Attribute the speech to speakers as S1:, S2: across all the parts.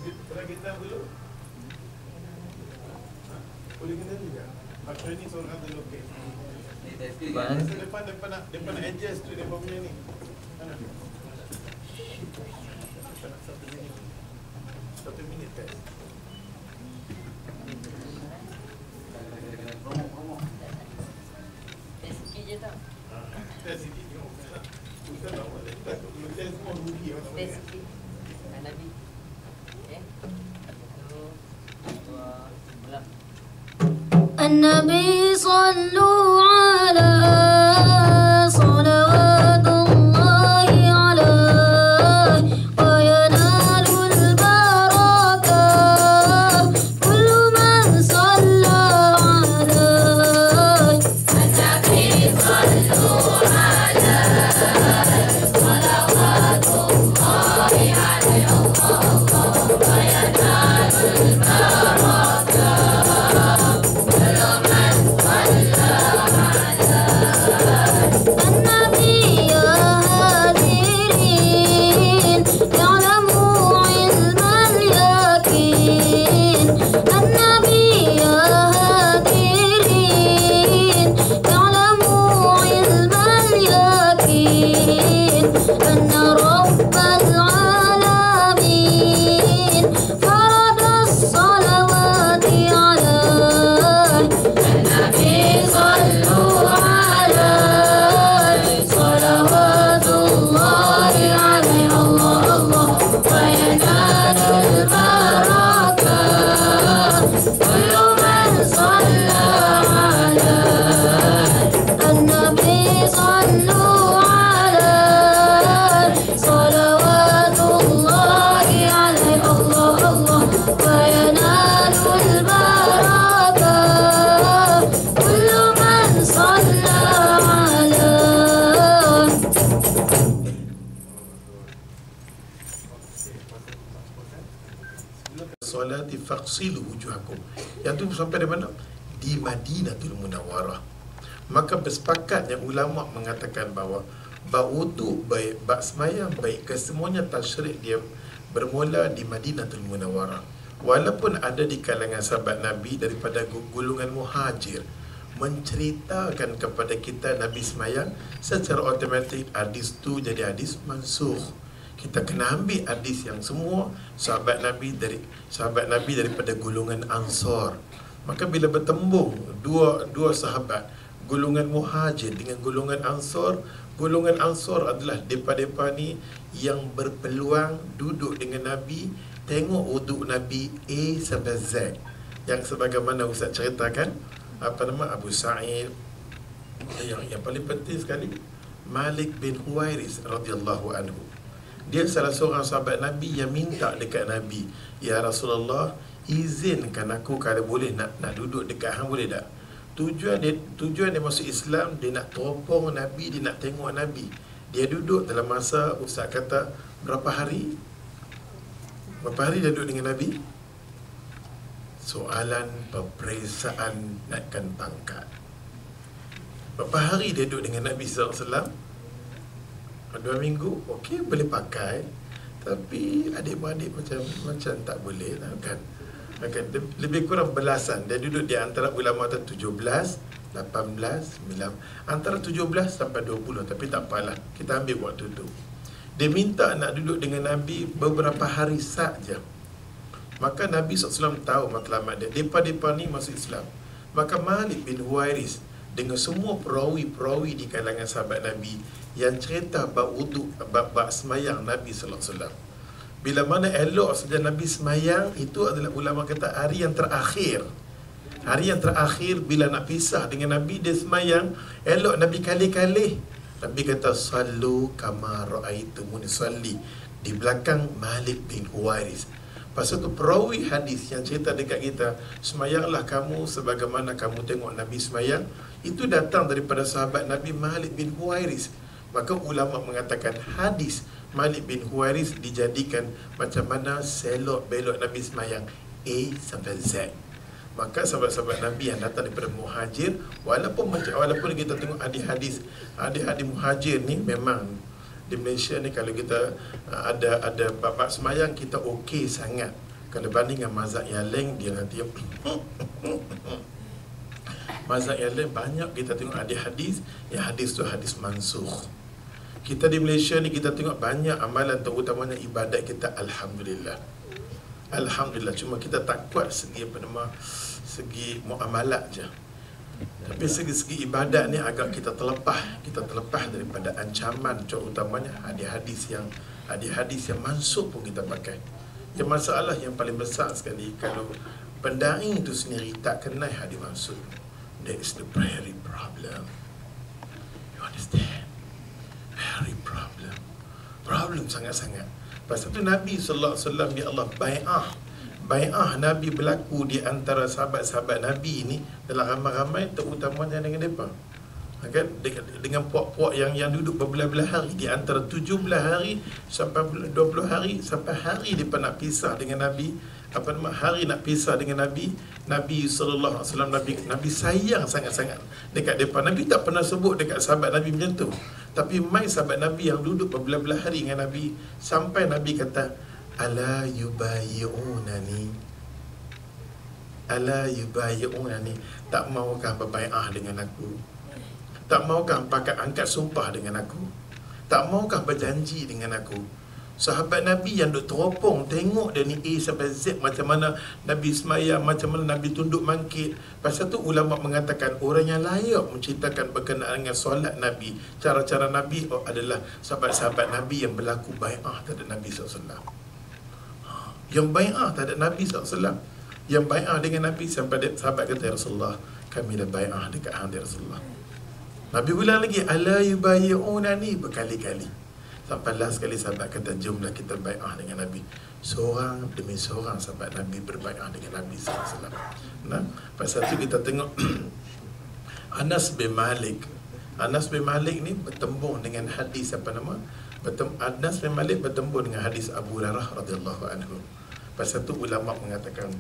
S1: Pernah kita dulu? Boleh kita juga? Training seorang dulu, okey. Depan nak adjust tu dia punya ni. Mana? 1 minit test.
S2: Test sikit je tau.
S1: Test sikit je. Ustaz tak boleh test semua rugi.
S2: Test sikit. Nabi. Okay. 1, 2, mula.
S3: النبي صلوا على صلوات الله عليه وينال البركة كل من صلى عليه. النبي صلوا على صلوات الله عليه وينال البركة.
S1: Salati faqsilu wujuhakum. Yang tu sampai di mana? Di Madinatul Munawwarah. Maka bersepakatnya ulama mengatakan bahawa wudu baik bak semayang baik kesemuanya tasyrik dia bermula di Madinatul Munawwarah. Walaupun ada di kalangan sahabat Nabi daripada golongan muhajir menceritakan kepada kita Nabi semayang, secara automatik hadis tu jadi hadis mansukh. Kita kena ambil hadis yang semua sahabat Nabi daripada golongan Ansar. Maka bila bertembung dua sahabat, golongan Muhajir dengan golongan Ansar adalah depa-depa ni yang berpeluang duduk dengan Nabi, tengok wuduk Nabi A sampai Z. Yang sebagaimana Ustaz ceritakan, Abu Sa'id, yang paling penting sekali, Malik bin Huwairis radhiyallahu anhu. Dia salah seorang sahabat Nabi yang minta dekat Nabi, "Ya Rasulullah, izinkan aku kalau boleh nak duduk dekat hang, boleh tak?" Tujuan dia masuk Islam, dia nak teropong Nabi, dia nak tengok Nabi. Dia duduk dalam masa, Ustaz kata, berapa hari? Berapa hari dia duduk dengan Nabi? Soalan peperiksaan naikkan pangkat. Berapa hari dia duduk dengan Nabi SAW? 2 minggu, okey, boleh pakai. Tapi adik-beradik macam tak boleh lah kan. Lebih kurang belasan. Dia duduk di antara ulama tu 17, 18, 9, antara 17 sampai 20. Tapi tak apalah, kita ambil waktu tu. Dia minta nak duduk dengan Nabi beberapa hari saja. Maka Nabi SAW tahu matlamat dia. Depa-depa ni masuk Islam. Maka Malik bin Huwairis dengan semua perawi-perawi di kalangan sahabat Nabi yang cerita bab wuduk, bab semayang Nabi SAW. Bila mana elok saja Nabi semayang, itu adalah ulama kata hari yang terakhir. Hari yang terakhir bila nak pisah dengan Nabi, dia semayang, elok Nabi kali-kali. Nabi kata, "Sallu kama ra'aitumuni salli." Di belakang Malik bin Huwairis. Pasal tu perawi hadis yang cerita dekat kita, semayanglah kamu sebagaimana kamu tengok Nabi semayang, itu datang daripada sahabat Nabi Malik bin Huwairis. Maka ulama mengatakan hadis Malik bin Huwairis dijadikan macam mana selok belok Nabi semayang A sampai Z. Maka sahabat-sahabat Nabi yang datang daripada Muhajir, walaupun kita tengok hadis-hadis Muhajir ni, memang di Malaysia ni kalau kita ada bab semayang, kita okey sangat. Kalau banding dengan mazhab yang lain, dia nanti mazhab yang lain banyak kita tengok ada hadis, yang hadis tu hadis mansukh. Kita di Malaysia ni kita tengok banyak amalan, terutamanya ibadat kita, alhamdulillah. Alhamdulillah, cuma kita tak kuat segi segi muamalat je. Tapi segi-segi ibadat ni agak kita terlepas daripada ancaman, terutamanya hadis-hadis yang mansukh pun kita pakai. Yang masalah yang paling besar sekali, kalau pendai itu sendiri tak kenal hadis mansukh, that is the very problem. You understand? Very problem sangat-sangat. Pasal tu Nabi SAW, ya Allah, bai'ah Nabi berlaku di antara sahabat-sahabat Nabi ni dalam ramai-ramai, terutamanya dengan mereka, kan? Dengan puak-puak yang duduk berbelah-belah hari, di antara 17 hari sampai 20 hari, sampai hari mereka nak pisah dengan Nabi. Hari nak pisah dengan Nabi sallallahu alaihi wasallam, Nabi sayang sangat-sangat dekat depan. Nabi tak pernah sebut dekat sahabat Nabi macam tu. Tapi mai sahabat Nabi yang duduk berbelah-belah hari dengan Nabi, sampai Nabi kata, ala yubayi'unani, tak maukah berbai'ah dengan aku? Tak maukah pakai angkat sumpah dengan aku? Tak maukah berjanji dengan aku? Sahabat Nabi yang duk teropong tengok dia ni A sampai Z, macam mana Nabi semayang, macam mana Nabi tunduk mangkit. Pasal tu ulama mengatakan orang yang layak menceritakan berkenaan dengan solat Nabi, cara-cara Nabi adalah sahabat-sahabat Nabi yang berlaku bai'ah terhadap Nabi SAW. Yang bai'ah terhadap Nabi SAW, yang bai'ah dengan Nabi, sampai sahabat kata, ya Rasulullah, kami dah bai'ah dekat hang, ya Rasulullah. Nabi ulang lagi, ala yubayi'unani, berkali-kali. Sampai last sekali sahabat kata, jomlah kita bai'ah dengan Nabi. Seorang demi seorang sahabat Nabi berbai'ah dengan Nabi SAW. Nah, pasal tu kita tengok Anas bin Malik ni bertembung dengan hadis Anas bin Malik bertembung dengan hadis Abu Hurairah radhiyallahu anhu. Pasal tu ulama mengatakan,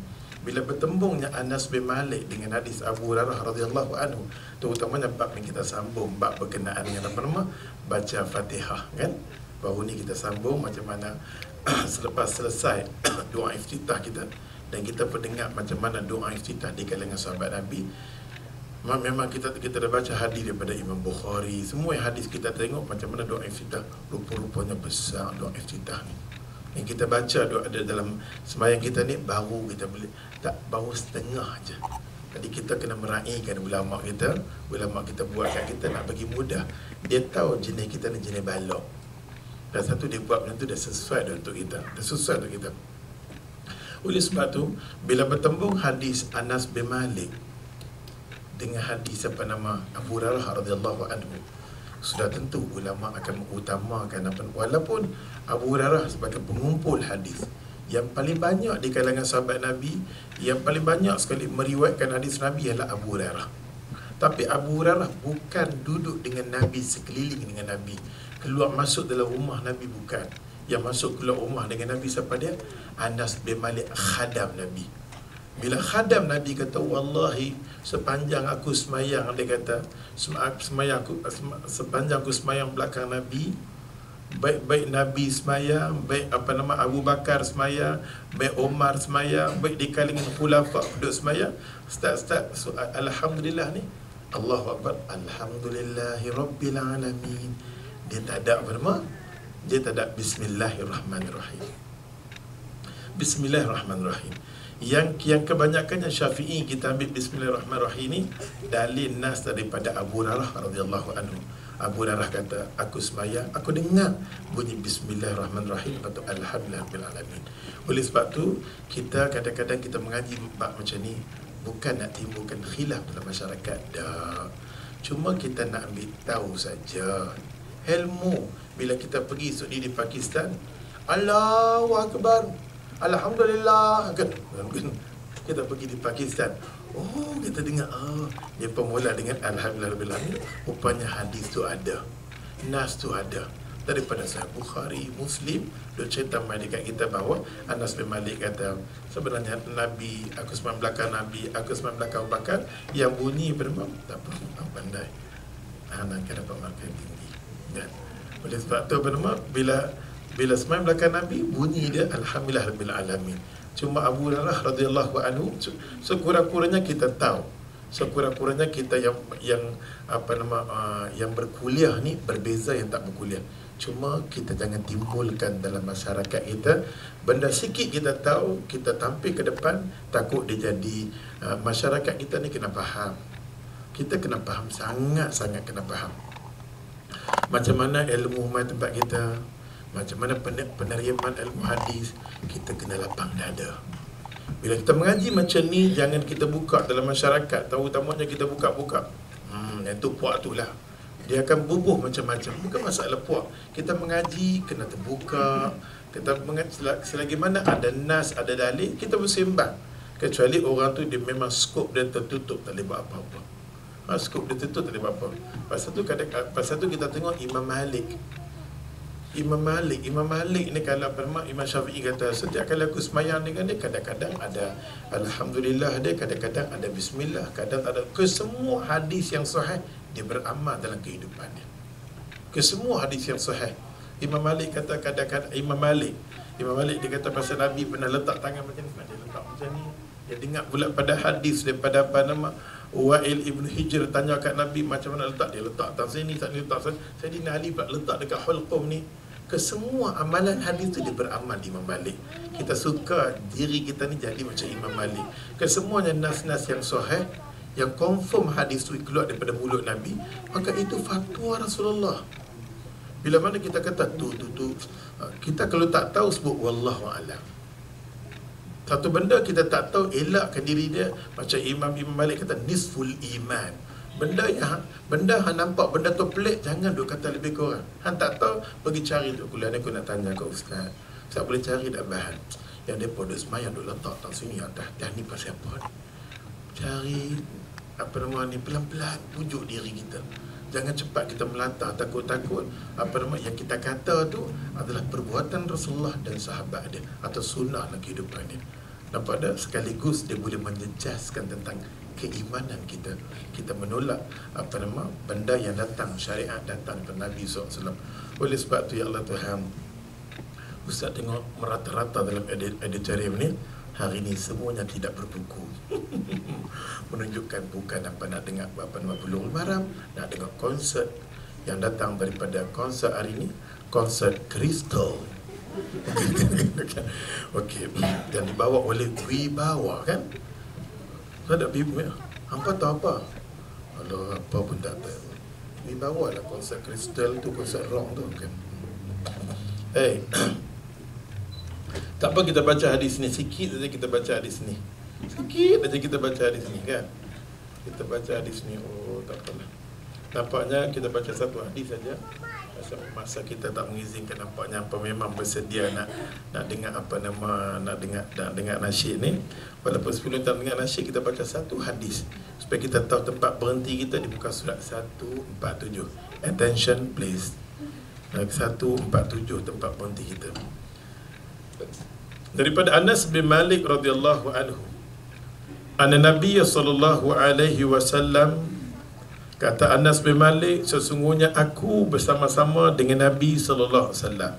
S1: bila bertembungnya Anas bin Malik dengan hadis Abu Hurairah radhiyallahu anhu, terutamanya bab yang kita sambung, bab berkenaan dengan baca Fatihah, kan? Baru ni kita sambung macam mana selepas selesai doa iftitah kita, dan kita pun dengar macam mana doa iftitah di kalangan sahabat Nabi. Memang kita dah baca hadis daripada Imam Bukhari, semua hadis kita tengok macam mana doa iftitah, rupa-rupanya besar doa iftitah ni. Yang kita baca doa ada dalam sembahyang kita ni, baru kita boleh, tak, baru setengah je. Jadi kita kena meraihkan ulama kita buatkan kita nak bagi mudah. Dia tahu jenis kita ni jenis balok. Dan satu dia buat macam tu dah sesuai untuk kita. Oleh sebab tu, bila bertembung hadis Anas bin Malik dengan hadis Abu Hurairah radhiyallahu anhu, sudah tentu ulama akan mengutamakan walaupun Abu Hurairah sebagai pengumpul hadis yang paling banyak di kalangan sahabat Nabi, yang paling banyak sekali meriwayatkan hadis Nabi ialah Abu Hurairah. Tapi Abu Hurairah bukan duduk dengan Nabi, sekeliling dengan Nabi, keluar masuk dalam rumah Nabi, bukan. Yang masuk keluar rumah dengan Nabi siapa dia? Anas bin Malik, khadam Nabi. Bila khadam Nabi kata, wallahi sepanjang aku semayang, dia kata sepanjang aku semayang belakang Nabi, baik Nabi semayang, baik Abu Bakar semayang, baik Omar semayang, baik di kalangan khulafa duduk semayang, start alhamdulillah ni, Allahu Akbar, alhamdulillahi rabbil alamin. Dia tak ada dia tak ada bismillahirrahmanirrahim. Bismillahirrahmanirrahim. Yang kebanyakannya Syafi'i kita ambil bismillahirrahmanirrahim ni dalil nas daripada Abu Hurairah radhiyallahu anhu. Abu Hurairah kata, aku sembahyang, aku dengar bunyi bismillahirrahmanirrahim, lepas tu alhamdulillahirabbil alamin. Oleh sebab tu kita kadang-kadang kita mengaji bab macam ni bukan nak timbulkan khilaf dalam masyarakat, dah. Cuma kita nak ambil tahu saja ilmu. Bila kita pergi studi di Pakistan, Allahu Akbar, alhamdulillah, kan? Kita pergi di Pakistan, oh kita dengar, dia pemula dengan alhamdulillah, rupanya hadis tu ada, nas tu ada daripada Sahih Bukhari, Muslim. Dia cerita mai dekat kita bahawa Anas bin Malik kata, sebenarnya Nabi, aku sembang belakang Nabi, aku sembang belakang Abu Bakar, yang bunyi bermam tak apa, pandai anak dapat markah tinggi, kan? Oleh sebab tu bila Bila sembahyang belakang Nabi, bunyi dia Alhamdulillah Rabbil Alamin. Cuma Abu Hurairah radhiyallahu anhu, sekurang-kurangnya kita tahu, sekurang-kurangnya kita yang yang berkuliah ni berbeza yang tak berkuliah. Cuma kita jangan timbulkan dalam masyarakat kita benda sikit kita tahu, kita tampil ke depan, takut dia jadi masyarakat kita ni kena faham. Kita kena faham, sangat-sangat kena faham macam mana ilmu mai tempat kita, macam mana penerimaan ilmu hadis. Kita kena lapang dada. Bila kita mengaji macam ni, jangan kita buka dalam masyarakat. Tahu-tamunya kita buka-buka. Yang tu puak tu lah, dia akan bubuh macam-macam. Bukan masalah puak. Kita mengaji kena terbuka. Kita mengaji selagi mana ada nas, ada dalil, kita bersembang. Kecuali orang tu dia memang skop dia tertutup, tak boleh buat apa-apa. Skop dia tertutup, tak boleh buat apa. Pasal tu kita tengok Imam Malik ni, kalau Imam Syafi'i kata, setiap kali aku semayang dengan dia, kadang-kadang ada Alhamdulillah dia, kadang-kadang ada Bismillah, kadang ada. Kesemua hadis yang sahih dia beramal dalam kehidupan dia. Kesemua hadis yang sahih. Imam Malik kata kadang-kadang, Imam Malik dia kata pasal Nabi pernah letak tangan macam ni, dia letak macam ni. Dia dengar pula pada hadis daripada Wa'il Ibn Hijr tanya kat Nabi macam mana letak, dia letak atas sini, tak ni letak sini. Sayyidina Ali pula letak dekat hulqum ni. Kesemua amalan hadis tu dia beramal Imam Malik. Kita suka diri kita ni jadi macam Imam Malik. Kesemuanya nas-nas yang sahih, yang confirm hadis tu keluar daripada mulut Nabi, maka itu fatwa Rasulullah. Bila mana kita kata tu, kita kalau tak tahu sebut wallahu a'lam. Satu benda kita tak tahu, elakkan diri dia. Macam Imam Malik kata nisful iman. Benda yang nampak benda tu pelik, jangan duk kata lebih kurang. Hang tak tahu, pergi cari tu. Kuliah ni aku nak tanya ke ustaz, saya boleh cari dah bahan yang dia duk semayang duk letak tak sini atas. Dah ni pasal apa? Cari ni pelan-pelan, pujuk diri kita. Jangan cepat kita melantah, takut-takut. Yang kita kata tu adalah perbuatan Rasulullah dan sahabat dia, atau sunnah dalam kehidupan dia. Nampak tak? Sekaligus dia boleh menjejaskan tentang keimanan kita. Kita menolak benda yang datang, syariat datang daripada Nabi SAW. Oleh sebab tu ya Allah Tuhan, Ustaz tengok merata-rata dalam editorial ni, hari ni semuanya tidak berbuku. Menunjukkan bukan nak dengar Bulughul Maram, nak dengar konsert yang datang daripada konsert hari ni, konsert Kristal. Okey, dan dibawa oleh Wibawa kan? Tak ada hampa tahu apa? Alah, apa pun tak tahu. Wibawa lah konsert Kristal tu, konsert rock tu kan. Tak apa, kita baca hadis ni sikit saja, kita baca hadis ni. Sikit saja kita baca hadis ni kan. Kita baca hadis ni, tak apalah. Nampaknya kita baca satu hadis saja. Masa kita tak mengizinkan, nampaknya memang bersedia nak dengar nak dengar nasyid ni. Walaupun sebelum kita dengar nasyid, kita baca satu hadis supaya kita tahu tempat berhenti kita di muka surat 147. Attention please. 147 tempat berhenti kita. Daripada Anas bin Malik radhiyallahu anhu, anna Nabi sallallahu alaihi wasallam, kata Anas bin Malik, sesungguhnya aku bersama-sama dengan Nabi sallallahu alaihi wasallam.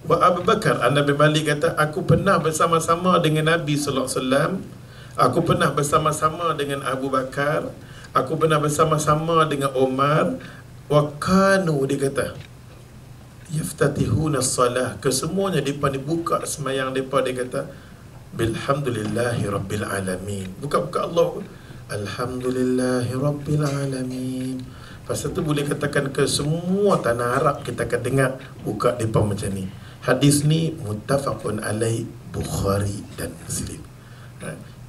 S1: Wa Abu Bakar, Anas bin Malik kata, aku pernah bersama-sama dengan Nabi sallallahu alaihi wasallam. Aku pernah bersama-sama dengan Abu Bakar. Aku pernah bersama-sama dengan Umar. Wa kanu, dia kata, yaftatihuna salah, kesemuanya mereka dibuka semayang mereka, dia kata bilhamdulillahi rabbil alamin. Buka-buka Allah, alhamdulillahi rabbil alamin. Pasal tu boleh katakan ke semua tanah Arab kita akan dengar buka mereka macam ni. Hadis ni muttafaqun alaih, Bukhari dan Muslim.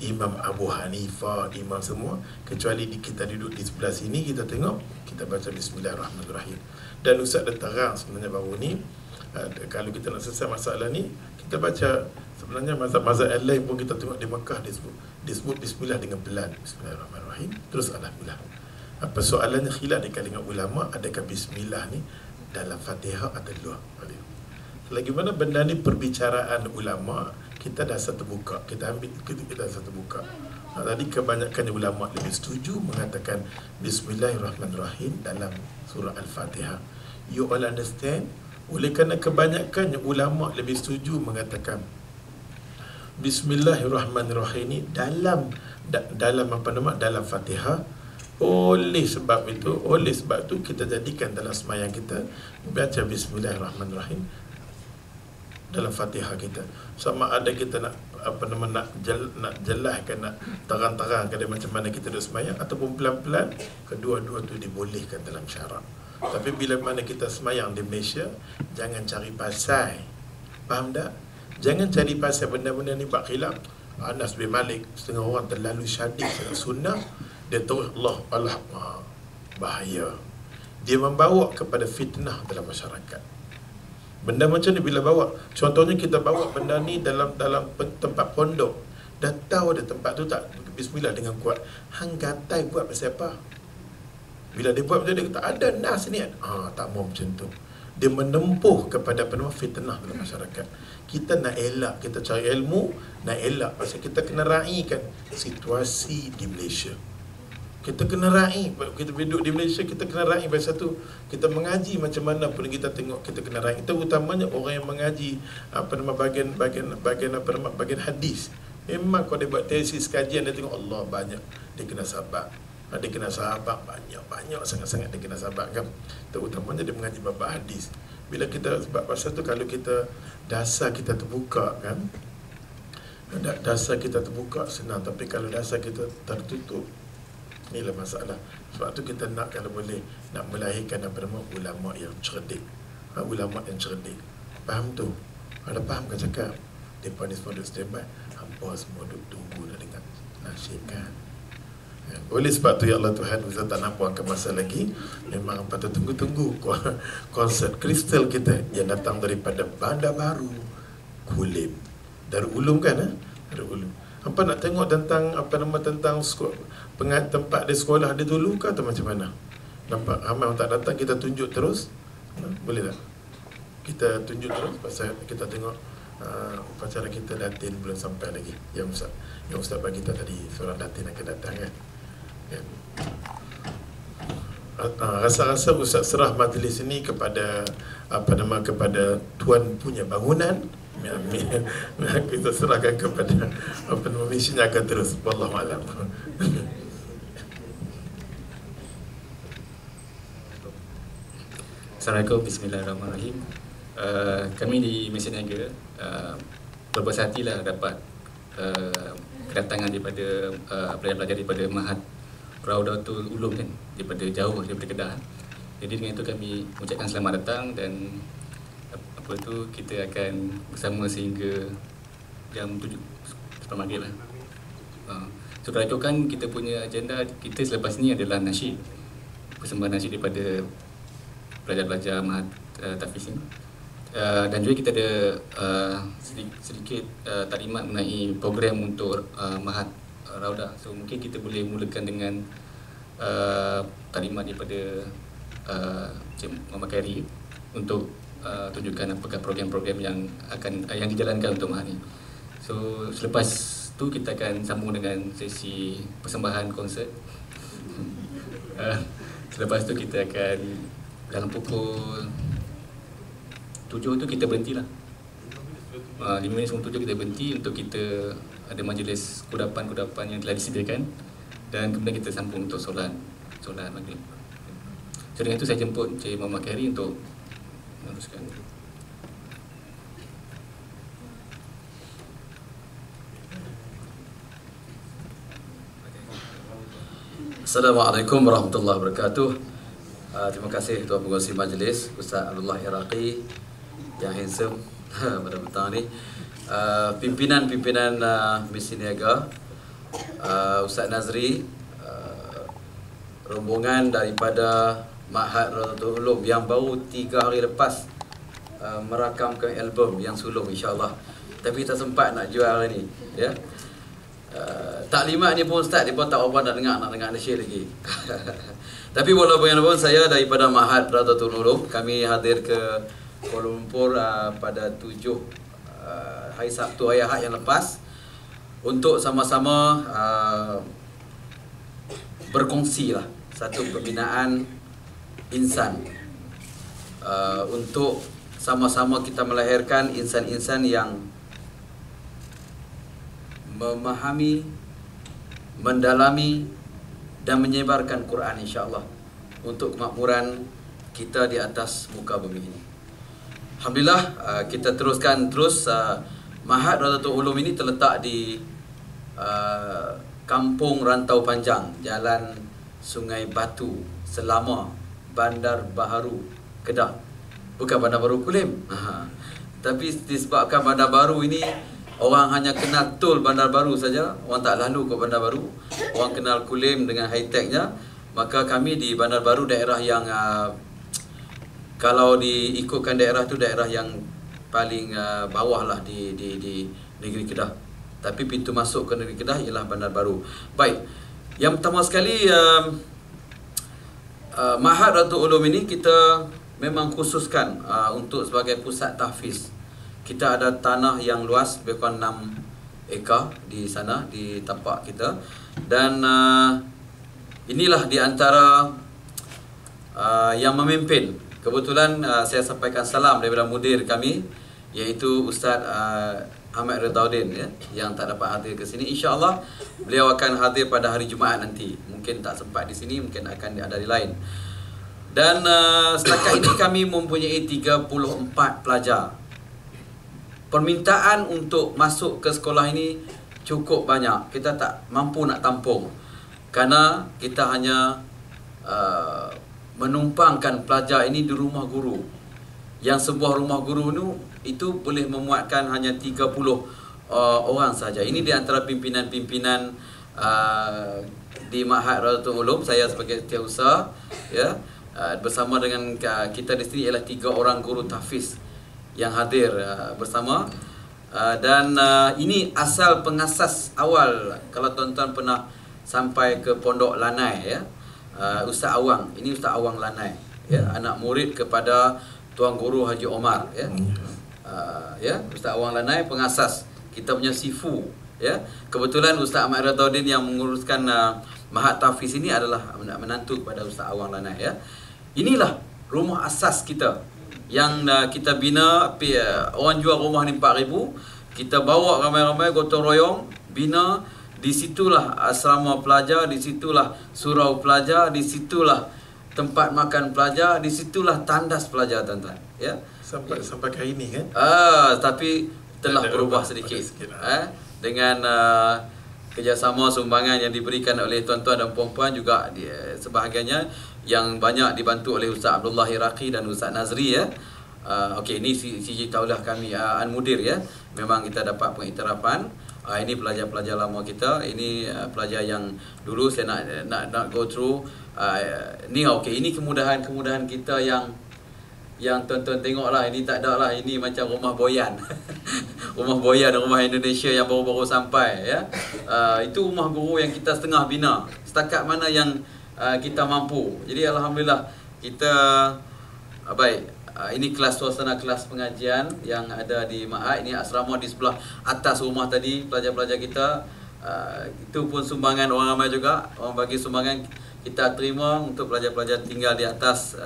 S1: Imam Abu Hanifah, imam semua, kecuali kita duduk di sebelah sini, kita tengok, kita baca Bismillahirrahmanirrahim. Dan Ustaz dah terang sebenarnya baru ni, kalau kita nak selesai masalah ni, kita baca sebenarnya mazhab-mazhab lain pun kita tengok di Mekah disebut Bismillah dengan pelan, Bismillahirrahmanirrahim, terus Alhamdulillah. Persoalannya khilaf di kalangan ulama, adakah Bismillah ni dalam Fatihah atau luar? Selagi mana benda ni perbicaraan ulama, kita dah satu buka, kita ambil kita dah satu buka. Tadi kebanyakan ulama lebih setuju mengatakan Bismillahirrahmanirrahim dalam surah Al-Fatihah. You all understand Oleh kerana kebanyakannya ulama lebih setuju mengatakan Bismillahirrahmanirrahim ni dalam dalam Fatihah. Oleh sebab itu kita jadikan dalam sembahyang kita baca Bismillahirrahmanirrahim dalam Fatihah kita. Sama ada kita nak jelaskan, nak terang-terangkan macam mana kita duduk sembahyang, ataupun pelan-pelan, kedua-dua tu dibolehkan dalam syarak. Tapi bila mana kita sembahyang di Malaysia, jangan cari pasal. Faham tak? Jangan cari pasal benda-benda ni bak khilaf. Anas bin Malik, setengah orang terlalu syadid sangat sunnah, dia terus Allah bahaya. Dia membawa kepada fitnah dalam masyarakat. Benda macam ni bila bawa, contohnya kita bawa benda ni dalam tempat pondok, dah tahu ada tempat tu tak bismillah dengan kuat, hang gatai buat pasal apa? Bila dia buat macam dia kata ada nas ni, tak mau macam tu. Dia menempuh kepada fitnah dalam masyarakat. Kita nak elak, kita cari ilmu, nak elak. Pasal kita kena raikan situasi di Malaysia. Kita kena raih. Kita duduk di Malaysia, kita kena raih pasal tu. Kita mengaji macam mana pun kita tengok, kita kena raih. Itu utamanya orang yang mengaji bahagian hadis. Memang kalau dia buat tesis kajian, dia tengok Allah banyak, dia kena sabar. Dia kena sahabat banyak sangat-sangat, dia kena sahabat kan. Terutamanya dia mengaji bab hadis. Bila kita sebab pasal tu, kalau kita dasar kita terbuka kan, dasar kita terbuka senang, tapi kalau dasar kita tertutup, inilah masalah. Sebab tu kita nak, kalau boleh, nak melahirkan ulama yang cerdik. Ulama yang cerdik. Faham tu? Ada faham kan cakap? Depa ni semua duduk standby, hampa semua duduk tunggu nak dengar nasyid kan. Oleh sebab tu ya Allah Tuhan, Ustaz tak nak buangkan masa lagi. Memang patut tunggu-tunggu konsert kristal kita yang datang daripada Bandar Baru Kulim, Darul Ulum kan. Darul Ulum. Apa nak tengok tentang tentang tempat dia sekolah dia dulu ke atau macam mana? Nampak ramai orang tak datang, kita tunjuk terus. Boleh tak? Kita tunjuk terus pasal kita tengok upacara kita datin belum sampai lagi. Yang Ustaz bagi kita tadi, seorang datin akan datang kan. Rasa-rasa Ustaz serah majlis ini kepada kepada tuan punya bangunan. Kita serahkan kepada misinya akan terus. Wallahu a'lam.
S4: Assalamualaikum, bismillahirrahmanirrahim. Kami di Malaysia Niaga berbesar hatilah dapat kedatangan daripada pelajar-pelajar daripada Mahat Raudatul Ulum kan, daripada jauh, daripada Kedah. Jadi dengan itu kami mengucapkan selamat datang, dan kita akan bersama sehingga jam 7 lepas maghrib lah. So kalau ikutkan kita punya agenda, kita selepas ni adalah nasyid, persembahan nasyid daripada pelajar-pelajar Mahat Tafiz ini. Dan juga kita ada sedikit taklimat mengenai program untuk Mahat Rauda. So mungkin kita boleh mulakan dengan taklimat daripada Cik Muhammad Khairi untuk tunjukkan apakah program-program yang dijalankan untuk Mahat ni. So selepas tu kita akan sambung dengan sesi persembahan konsert. Selepas tu kita akan dalam pukul 7 tu kita berhentilah. 5 minit sebelum 7 kita berhenti untuk kita ada majlis kudapan-kudapan yang telah disediakan, dan kemudian kita sambung untuk solat maghrib. So dengan itu saya jemput Cik Muhammad Khairi untuk meneruskan.
S5: Assalamualaikum warahmatullahi wabarakatuh. Terima kasih Tuan Pengerusi Majlis Ustaz Abdullah Iraqi yang handsome pada petang ni. Pimpinan Misi Niaga, Ustaz Nazri, rombongan daripada Mahat Raudatul Ulum yang baru 3 hari lepas merakamkan album yang sulung insya-Allah. Tapi tak sempat nak jual hari ni, ya. Taklimat ni pun Ustaz dia pun tak apa nak dengar nasyid lagi. Tapi walaupun saya daripada Mahat Raudatul Ulum, kami hadir ke Kuala Lumpur pada 7 hari Sabtu hari Ahad yang lepas untuk sama-sama berkongsi lah satu pembinaan insan untuk sama-sama kita melahirkan insan-insan yang memahami, mendalami dan menyebarkan Quran insya-Allah untuk kemakmuran kita di atas muka bumi ini. Alhamdulillah, kita teruskan terus. Ma'had Rawdatul Ulum ini terletak di Kampung Rantau Panjang, Jalan Sungai Batu, Selama, Bandar Baharu, Kedah. Bukan Bandar Baru Kulim. Tapi disebabkan Bandar Baru ini orang hanya kenal tol Bandar Baru saja, orang tak lalu ke Bandar Baru. Orang kenal Kulim dengan high-technya. Maka kami di Bandar Baru daerah yang kalau diikutkan daerah tu daerah yang paling bawah lah di negeri Kedah. Tapi pintu masuk ke negeri Kedah ialah Bandar Baru. Baik, yang pertama sekali Ma'had Rawdatul Ulum ini kita memang khususkan untuk sebagai pusat tahfiz. Kita ada tanah yang luas lebih kurang 6 ekar di sana, di tapak kita. Dan inilah di antara yang memimpin. Kebetulan saya sampaikan salam daripada mudir kami, iaitu Ustaz Ahmad Ridauddin, ya, yang tak dapat hadir ke sini. InsyaAllah beliau akan hadir pada hari Jumaat nanti. Mungkin tak sempat di sini, mungkin akan ada di lain. Dan setakat ini kami mempunyai 34 pelajar. Permintaan untuk masuk ke sekolah ini cukup banyak. Kita tak mampu nak tampung, kerana kita hanya menumpangkan pelajar ini di rumah guru. Yang sebuah rumah guru itu boleh memuatkan hanya 30 orang saja. Ini di antara pimpinan-pimpinan di Ma'had Rawdatul Ulum. Saya sebagai setiausaha, ya, bersama dengan kita di sini ialah 3 orang guru tahfiz yang hadir bersama. Dan ini asal pengasas awal. Kalau tuan-tuan pernah sampai ke Pondok Lanai, ya, Ustaz Awang, ini Ustaz Awang Lanai, ya, anak murid kepada Tuan Guru Haji Omar, ya. Ya, Ustaz Awang Lanai pengasas kita punya sifu, ya. Kebetulan Ustaz Ahmad Ridauddin yang menguruskan Ma'had Tahfiz ini adalah menantu kepada Ustaz Awang Lanai, ya. Inilah rumah asas kita yang kita bina. Orang jual rumah ni 4,000, kita bawa ramai-ramai gotong royong bina. Di situlah asrama pelajar, di situlah surau pelajar, di situlah tempat makan pelajar, di situlah tandas pelajar, tuan-tuan, ya.
S1: Sampai hari ini kan.
S5: Tapi telah berubah sedikit. Dengan kerjasama sumbangan yang diberikan oleh tuan-tuan dan puan-puan juga, sebahagiannya yang banyak dibantu oleh Ustaz Abdullah Iraqi dan Ustaz Nazri, ya. Okey, ini CJ Taulah kami An-Mudir, ya. Memang kita dapat pengiktirafan. Ini pelajar-pelajar lama kita. Ini pelajar yang dulu saya nak go through. Ni okey, ini kemudahan kita yang tuan-tuan tengoklah. Ini tak ada lah, ini macam rumah boyan. Rumah boyan, rumah Indonesia yang baru-baru sampai, ya. Itu rumah guru yang kita setengah bina, setakat mana yang kita mampu. Jadi alhamdulillah kita baik. Ini suasana kelas pengajian yang ada di Ma'had. Ini asrama di sebelah atas rumah tadi, pelajar-pelajar kita. Itu pun sumbangan orang ramai juga. Orang bagi sumbangan, kita terima untuk pelajar-pelajar tinggal di atas.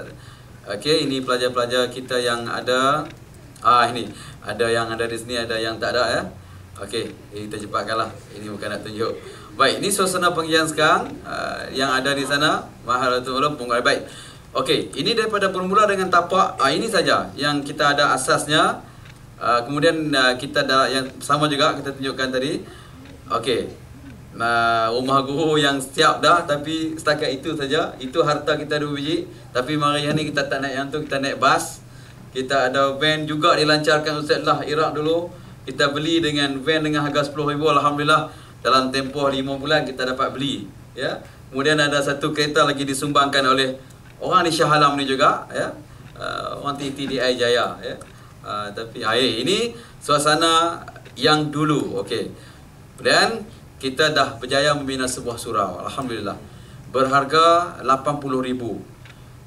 S5: Okey, ini pelajar-pelajar kita yang ada. Ini ada yang ada di sini, ada yang tak ada, ya. Okey, kita cepatkanlah. Ini bukan nak tunjuk. Baik, ini suasana pengajian sekarang yang ada di sana. Ma'had Rawdatul Ulum. Baik. Okey, ini daripada bermula dengan tapak. Ini saja yang kita ada asasnya. Kemudian kita ada yang sama juga kita tunjukkan tadi. Okey, rumah guru yang siap dah, tapi setakat itu saja. Itu harta kita 2 biji. Tapi mari hari ni kita tak naik yang tu, kita naik bas. Kita ada van juga dilancarkan Ustaz Iraq dulu. Kita beli dengan van dengan harga 10,000. Alhamdulillah dalam tempoh 5 bulan kita dapat beli, ya. Kemudian ada satu kereta lagi disumbangkan oleh orang di Shah Alam ni juga, ya. Orang TDI Jaya, ya. Tapi ini suasana yang dulu. Okey. Dan kita dah berjaya membina sebuah surau, alhamdulillah. Berharga 80,000.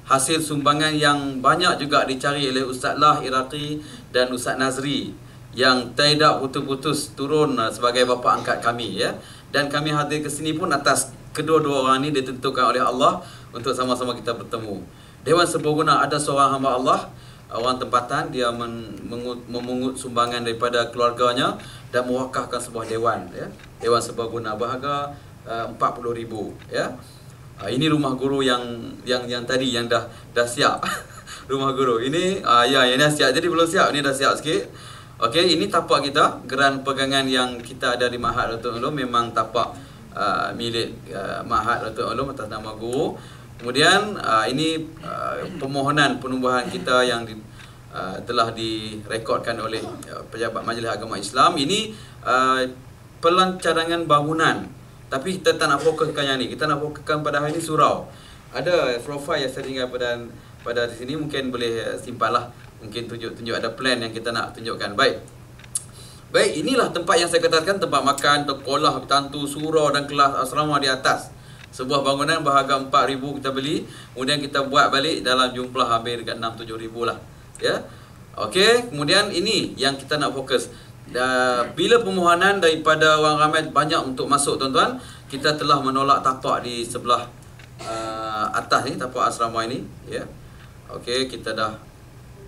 S5: Hasil sumbangan yang banyak juga dicari oleh Ustaz Lah Iraqi dan Ustaz Nazri yang tidak putus-putus turun sebagai bapa angkat kami, ya. Dan kami hadir ke sini pun atas kedua-dua orang ini ditentukan oleh Allah untuk sama-sama kita bertemu. Dewan Serbaguna ada seorang hamba Allah, orang tempatan, dia memungut sumbangan daripada keluarganya dan mewakafkan sebuah dewan, ya. Dewan serbaguna berharga 40,000, ya. Ini rumah guru yang tadi yang dah siap. Rumah guru ini ya, ini dah siap. Jadi belum siap, ini dah siap sikit. Okey, ini tapak kita, geran pegangan yang kita ada di Mahat Ratul Ulum memang tapak milik Mahat Ratul Ulum atas nama guru. Kemudian ini permohonan penumbuhan kita yang telah direkodkan oleh pejabat Majlis Agama Islam. Ini pelancarangan bangunan, tapi kita tak nak fokuskan yang ni. Kita nak fokuskan pada hari ini surau. Ada profil yang saya tinggal pada di sini, mungkin boleh simpanlah. Mungkin tunjuk ada plan yang kita nak tunjukkan. Baik, inilah tempat yang saya katakan, tempat makan, sekolah, tantu, surau dan kelas asrama di atas. Sebuah bangunan berharga 4,000 kita beli, kemudian kita buat balik dalam jumlah hampir dekat 6-7 ribu lah, ya. Okey, kemudian ini yang kita nak fokus. Bila permohonan daripada orang ramai banyak untuk masuk, tuan-tuan, kita telah menolak tapak di sebelah atas ni, tapak asrama ini, ya. Okey, kita dah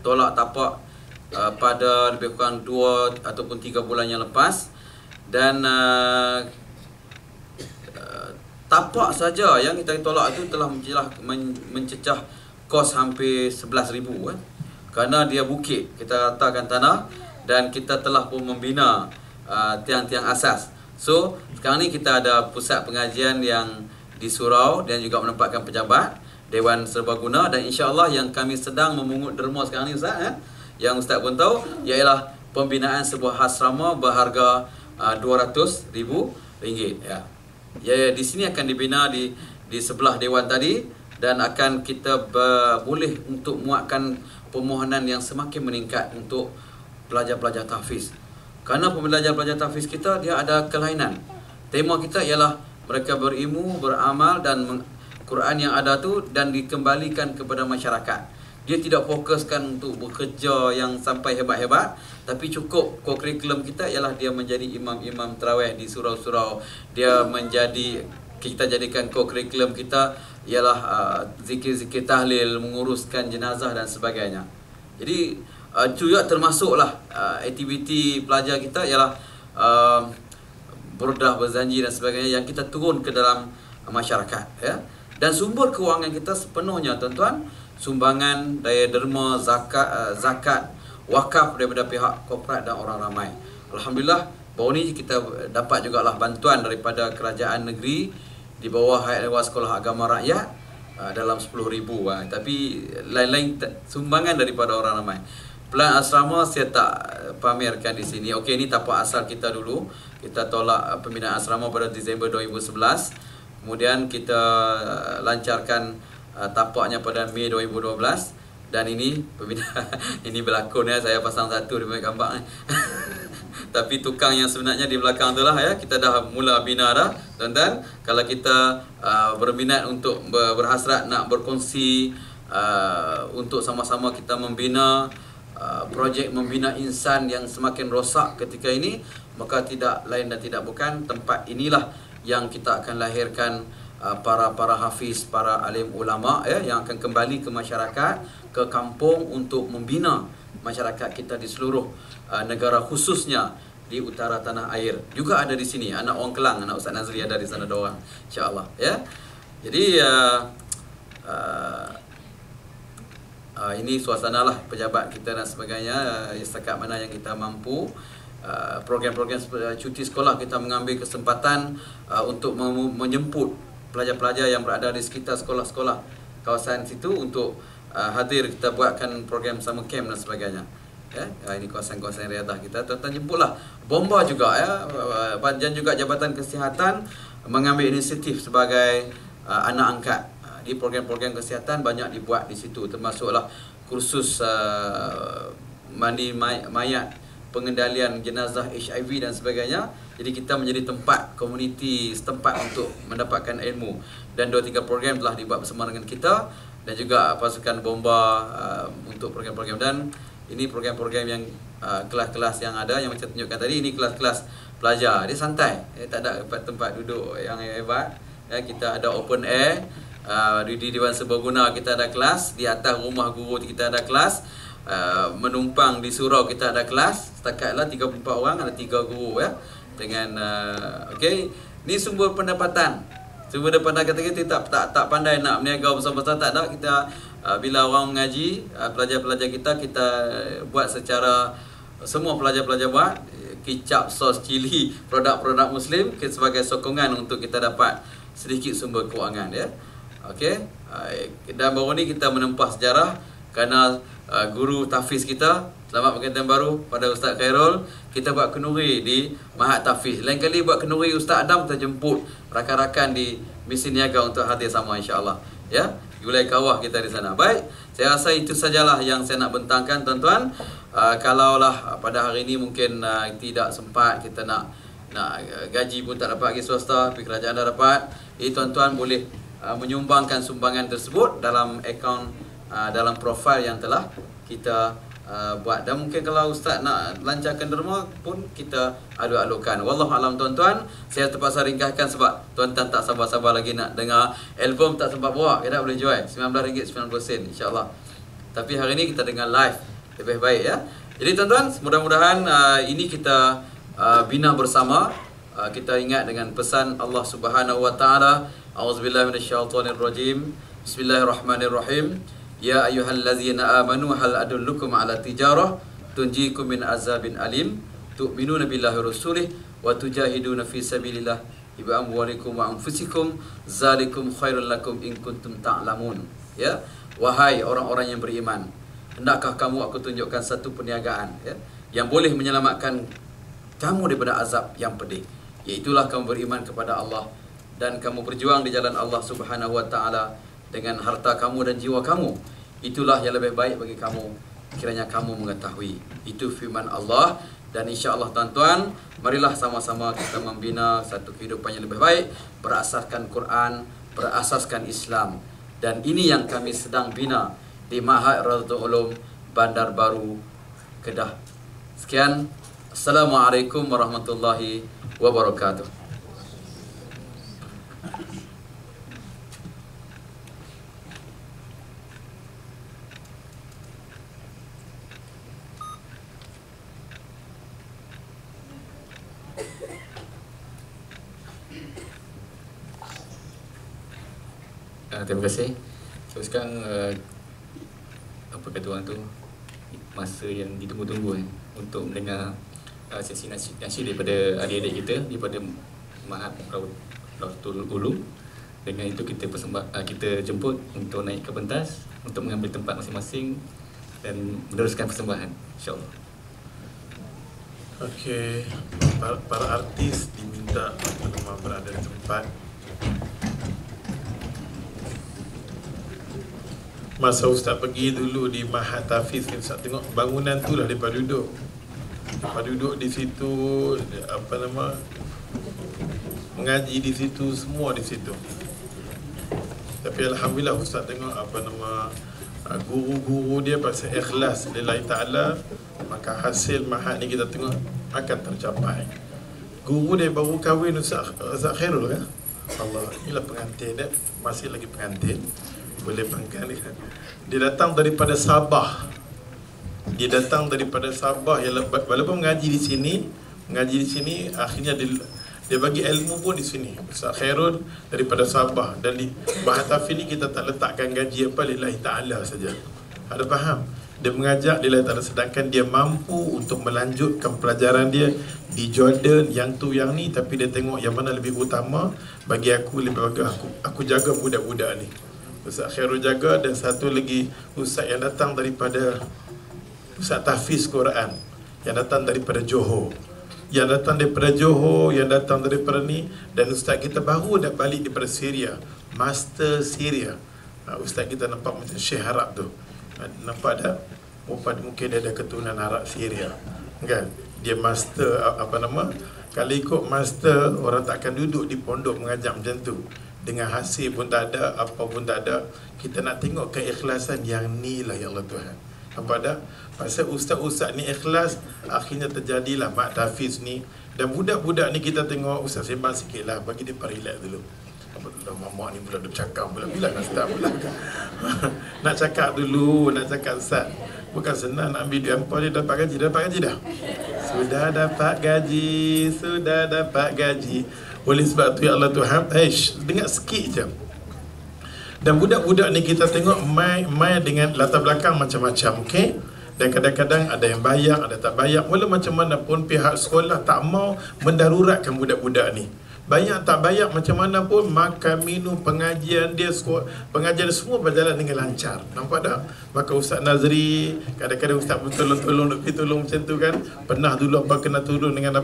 S5: tolak tapak pada lebih kurang 2 ataupun 3 bulan yang lepas. Dan tapak saja yang kita tolak itu telah mencecah kos hampir 11,000, kerana dia bukit, kita ratakan tanah, dan kita telah pun membina tiang-tiang asas. So sekarang ni kita ada pusat pengajian yang di surau dan juga menempatkan pejabat Dewan Serbaguna, dan insya-Allah yang kami sedang memungut derma sekarang ni, Ustaz, yang Ustaz pun tahu, ialah pembinaan sebuah asrama berharga RM200,000, ya. Ya, di sini akan dibina di sebelah dewan tadi, dan akan kita boleh untuk muatkan permohonan yang semakin meningkat untuk pelajar-pelajar tahfiz. Kerana pelajar-pelajar tahfiz kita dia ada kelainan. Tema kita ialah mereka berilmu, beramal, dan Quran yang ada tu dan dikembalikan kepada masyarakat. Dia tidak fokuskan untuk bekerja yang sampai hebat-hebat, tapi cukup kurikulum kita ialah dia menjadi imam-imam tarawih di surau-surau. Dia menjadi, kita jadikan kurikulum kita ialah zikir-zikir tahlil, menguruskan jenazah dan sebagainya. Jadi juga termasuklah aktiviti pelajar kita ialah burdah, berzanji dan sebagainya yang kita turun ke dalam masyarakat, ya. Dan sumber kewangan kita sepenuhnya, tuan-tuan, sumbangan daya derma, zakat, wakaf daripada pihak korporat dan orang ramai. Alhamdulillah, baru ni kita dapat jugalah bantuan daripada kerajaan negeri di bawah Hayat Dewan Sekolah Agama Rakyat dalam 10,000. Tapi lain-lain sumbangan daripada orang ramai. Pelan asrama saya tak pamerkan di sini. Okey, ini tapak asal kita dulu. Kita tolak pembinaan asrama pada Disember 2011. Kemudian kita lancarkan tapaknya pada Mei 2012. Dan ini pembinaan ini berlakon, ya. Saya pasang satu di bawah gambar. Tapi tukang yang sebenarnya di belakang tu lah, ya. Kita dah mula bina dah, tuan-tuan. Kalau kita berminat untuk berhasrat nak berkongsi untuk sama-sama kita membina projek membina insan yang semakin rosak ketika ini, maka tidak lain dan tidak bukan tempat inilah yang kita akan lahirkan para hafiz, para alim ulama, ya, yang akan kembali ke masyarakat, ke kampung untuk membina masyarakat kita di seluruh negara, khususnya di utara tanah air. Juga ada di sini anak orang Kelang, anak Ustaz Nazri ada di sana 2 orang, insya-Allah, ya. Jadi ini suasana lah pejabat kita dan sebagainya, setakat mana yang kita mampu. Program-program cuti sekolah kita mengambil kesempatan untuk menjemput pelajar-pelajar yang berada di sekitar sekolah-sekolah kawasan situ untuk hadir. Kita buatkan program summer camp dan sebagainya, ya. Ini kawasan-kawasan riadah kita, tuan-tuan jemputlah. Bomba juga, ya, dan juga Jabatan Kesihatan mengambil inisiatif sebagai anak angkat. Di program-program kesihatan banyak dibuat di situ, termasuklah kursus mandi mayat, pengendalian jenazah HIV dan sebagainya. Jadi kita menjadi tempat komuniti setempat untuk mendapatkan ilmu. Dan 2-3 program telah dibuat bersama dengan kita, dan juga pasukan bomba untuk program-program. Dan ini program-program yang kelas-kelas yang ada yang saya tunjukkan tadi. Ini kelas-kelas pelajar, dia santai, tak ada tempat duduk yang hebat, ya. Kita ada open air. Di Dewan Serbaguna kita ada kelas, di atas rumah guru kita ada kelas. menumpang di surau kita ada kelas. Setakatlah 34 orang, ada 3 guru ya. Dengan okey, ni sumber pendapatan. Sumber pendapatan kita tak pandai nak berniaga besar-besar, tak ada. Kita bila orang mengaji, pelajar-pelajar kita buat secara, semua pelajar-pelajar buat kicap, sos, cili, produk-produk Muslim sebagai sokongan untuk kita dapat sedikit sumber kewangan ya. Okey. Dan baru ni kita menempah sejarah kerana guru tahfiz kita, selamat pengantin baru pada Ustaz Khairul, kita buat kenduri di Mahat Tahfiz. Lain kali buat kenduri Ustaz Adam, kita jemput rakan-rakan di Mesin Niaga untuk hadir sama insya-Allah ya. Gulai kawah kita di sana. Baik, saya rasa itu sajalah yang saya nak bentangkan tuan-tuan. Kalaulah pada hari ini mungkin tidak sempat, kita nak gaji pun tak dapat lagi swasta, tapi kerajaan dah dapat. Tuan-tuan boleh menyumbangkan sumbangan tersebut dalam akaun, dalam profil yang telah kita buat. Dan mungkin kalau Ustaz nak lancarkan derma pun kita alokkan. Wallahualam tuan-tuan. Saya terpaksa ringkaskan sebab tuan-tuan tak sabar-sabar lagi nak dengar album, tak sempat bawa. Kita boleh jual RM19.90 insya-Allah. Tapi hari ini kita dengar live lebih baik ya. Jadi tuan-tuan, mudah-mudahan ini kita bina bersama. Kita ingat dengan pesan Allah Subhanahu wa taala. A'udzubillahi minasyaitonirrajim. Bismillahirrahmanirrahim. Ya ayyuhallazina amanu hal adullukum ala tijarah tunjikum min azabin alim tu'minuna billahi rasulih wa tujahiduna fi sabilillah bi amwalikum wa anfusikum zalikum khairul lakum in kuntum ta'lamun. Ya, wahai orang-orang yang beriman, hendakkah kamu aku tunjukkan satu perniagaan ya, yang boleh menyelamatkan kamu daripada azab yang pedih, iaitulah kamu beriman kepada Allah dan kamu berjuang di jalan Allah Subhanahu wa taala dengan harta kamu dan jiwa kamu. Itulah yang lebih baik bagi kamu kiranya kamu mengetahui. Itu firman Allah. Dan insya-Allah tuan-tuan, marilah sama-sama kita membina satu kehidupan yang lebih baik berasaskan Quran, berasaskan Islam. Dan ini yang kami sedang bina di Mahat Radatul Ulum Bandar Baru Kedah. Sekian. Assalamualaikum warahmatullahi wabarakatuh.
S4: Terima kasih. So sekarang apa kata orang tu, masa yang ditunggu-tunggu untuk mendengar sesi nasyid daripada adik-adik kita daripada Mahat Radatul Ulum. Dengan itu kita kita jemput untuk naik ke pentas untuk mengambil tempat masing-masing dan meneruskan persembahan insya-Allah.
S1: Okey, para artis diminta berada di tempat. Masa Ustaz pergi dulu di Mahat Tahfiz, Ustaz tengok bangunan tu lah mereka duduk. Mereka duduk di situ, mengaji di situ, semua di situ. Tapi alhamdulillah Ustaz tengok guru-guru dia pasal ikhlas lillahi ta'ala, maka hasil Mahat ni kita tengok akan tercapai. Guru dia baru kahwin Ustaz Khairul kan? Allah, inilah pengantin dia, masih lagi pengantin. Boleh panggil dia. Dia datang daripada Sabah. Dia datang daripada Sabah. Walaupun mengaji di sini, akhirnya dia bagi ilmu pun di sini. Ustaz Khairul daripada Sabah. Dan di Mahat Tahfiz ni kita tak letakkan gaji apa, lillahi ta'ala saja. Ada faham? Dia mengajak lillahi ta'ala, sedangkan dia mampu untuk melanjutkan pelajaran dia di Jordan, yang tu yang ni. Tapi dia tengok yang mana lebih utama bagi aku, lebih bagus aku jaga budak-budak ni. Ustaz Khairul jaga, dan satu lagi Ustaz yang datang daripada Ustaz Tahfiz Quran, yang datang daripada Johor, yang datang daripada ni. Dan Ustaz kita baru nak balik daripada Syria, Master Syria. Ustaz kita nampak macam Syekh Arab tu, nampak tak? Mungkin dia ada keturunan Arab Syria kan? Dia Master kalau ikut Master, orang takkan duduk di pondok mengajar macam tu. Dengan hasil pun tak ada, apa pun tak ada. Kita nak tengok keikhlasan yang ni lah ya Allah Tuhan. Nampak tak? Pasal ustaz-ustaz ni ikhlas, akhirnya terjadilah Mahat Tahfiz ni. Dan budak-budak ni kita tengok, Ustaz sembang sikit lah, bagi dia relax dulu. Mamak ni pula dia bercakap pula, bila nak start pula. Nak cakap dulu, Ustaz. Bukan senang nak ambil duit hampa dia dapat gaji. Dapat gaji dah? Sudah dapat gaji. Sudah dapat gaji. Oleh sebab tu ya Allah Tuhan, dengar sikit je. Dan budak-budak ni kita tengok main dengan latar belakang macam-macam, okey? Dan kadang-kadang ada yang bayar, ada tak bayar. Walau macam mana pun pihak sekolah tak mau mendaruratkan budak-budak ni. Bayar tak bayar macam mana pun, makan, minum, pengajian dia, pengajian dia semua berjalan dengan lancar. Nampak tak? Maka Ustaz Nazri, kadang-kadang Ustaz pun tolong nak pergi tolong macam tu kan. Pernah dulu apa kena turun dengan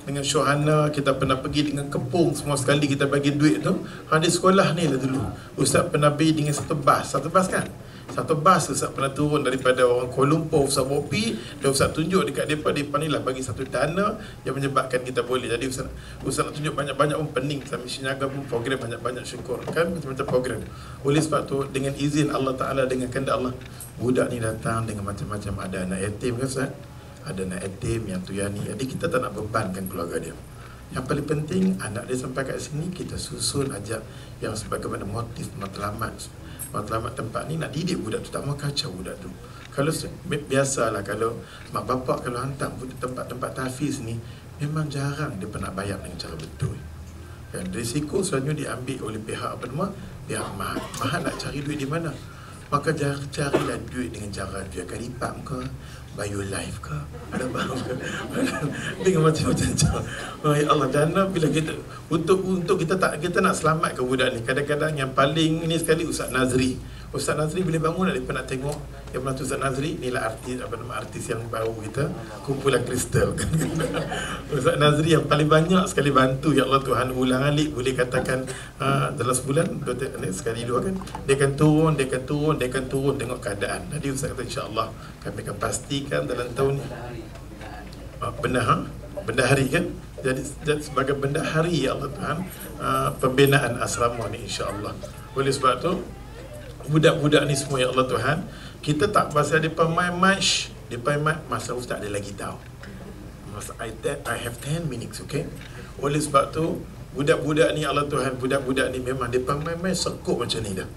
S1: dengan Syohana, kita pernah pergi dengan kepung semua sekali kita bagi duit tu. Di sekolah ni lah dulu. Ustaz pernah pergi dengan satu bas kan? Satu bas Ustaz pernah turun daripada orang Kuala Lumpur, Ustaz Bopi, dan Ustaz tunjuk dekat mereka ni lah bagi satu dana yang menyebabkan kita boleh. Jadi Ustaz nak tunjuk banyak-banyak pun pening. Sambil Sinaga pun program banyak-banyak syukur kan, macam-macam program. Oleh sebab tu dengan izin Allah Ta'ala, dengan kehendak Allah, budak ni datang dengan macam-macam. Ada anak yatim kan Ustaz? Ada anak yatim yang tu yang ni. Jadi kita tak nak bebankan keluarga dia. Yang paling penting anak dia sampai kat sini, kita susun ajak yang sebagaimana motif matlamat tempat ni nak didik budak tu, tak mau kacau budak tu. Kalau biasalah kalau mak bapak kalau hantar tempat-tempat tahfiz ni, memang jarang dia pernah bayar dengan cara betul. Dan risiko selalunya diambil oleh pihak pihak Mahat nak cari duit di mana. Maka carilah duit dengan cara dia Karipap ke, BioLife ke, ada baru ke, dengan macam-macam cara. Ya Allah, dana bila kita untuk kita nak selamatkan budak ni. Kadang-kadang yang paling ini sekali Ustaz Nazri bila bangun dia nak tengok yang mana Ustaz Nazri inilah artis yang baru kita, kumpulan kristal kan. Ustaz Nazri yang paling banyak sekali bantu ya Allah Tuhan, ulang alik boleh katakan dalam sebulan sekali dua kan, dia akan turun tengok keadaan. Jadi Ustaz kata insya-Allah kami akan pastikan dalam tahun ni bendahari kan, jadi sebagai bendahari ya Allah Tuhan pembinaan asrama ni insya-Allah. Oleh sebab tu budak-budak ni semua ya Allah Tuhan, kita tak pasal dia main match, masa Ustaz ada lagi tahu. Masa I have 10 minutes, okay? Oleh sebab tu budak-budak ni Allah Tuhan, budak-budak ni memang dia main sekut macam ni dah.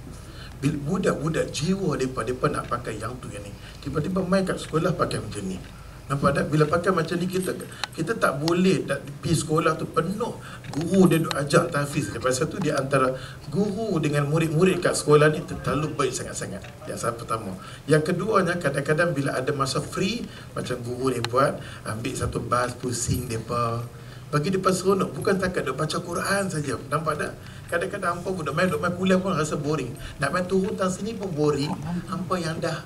S1: Budak-budak jiwa depa nak pakai yang tu yang ni. Tiba-tiba main kat sekolah pakai macam ni. Nampak tak? Bila pakai macam ni kita tak boleh pergi sekolah tu penuh guru dia duk ajak tahfiz. Lepas tu dia antara guru dengan murid-murid kat sekolah ni terlalu baik sangat-sangat. Yang pertama. Yang keduanya, kadang-kadang bila ada masa free, macam guru dia buat, ambil satu bas pusing depa, bagi depa seronok. Bukan takat dia baca Quran saja. Nampak tak? Kadang-kadang hampa pun duk main kuliah pun rasa boring. Nak main turun tang sini pun boring. Hampa yang dah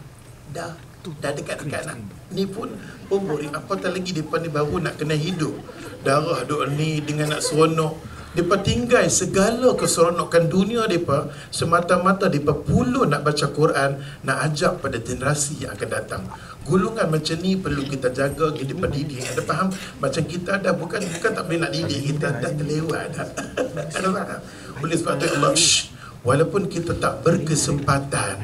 S1: dekat-dekat nak ni pun boring. Apatah lagi depa ni baru nak kena hidup. Darah duk ni dengan nak seronok. Depa tinggal segala keseronokan dunia depa semata-mata depa puluh nak baca Quran, nak ajak pada generasi yang akan datang. Golongan macam ni perlu kita jaga, kita pendidik. Ada faham? Macam kita dah bukan tak boleh nak didik, kita dah terlewat dah. Ada faham? Oleh sebab tu Allah, walaupun kita tak berkesempatan,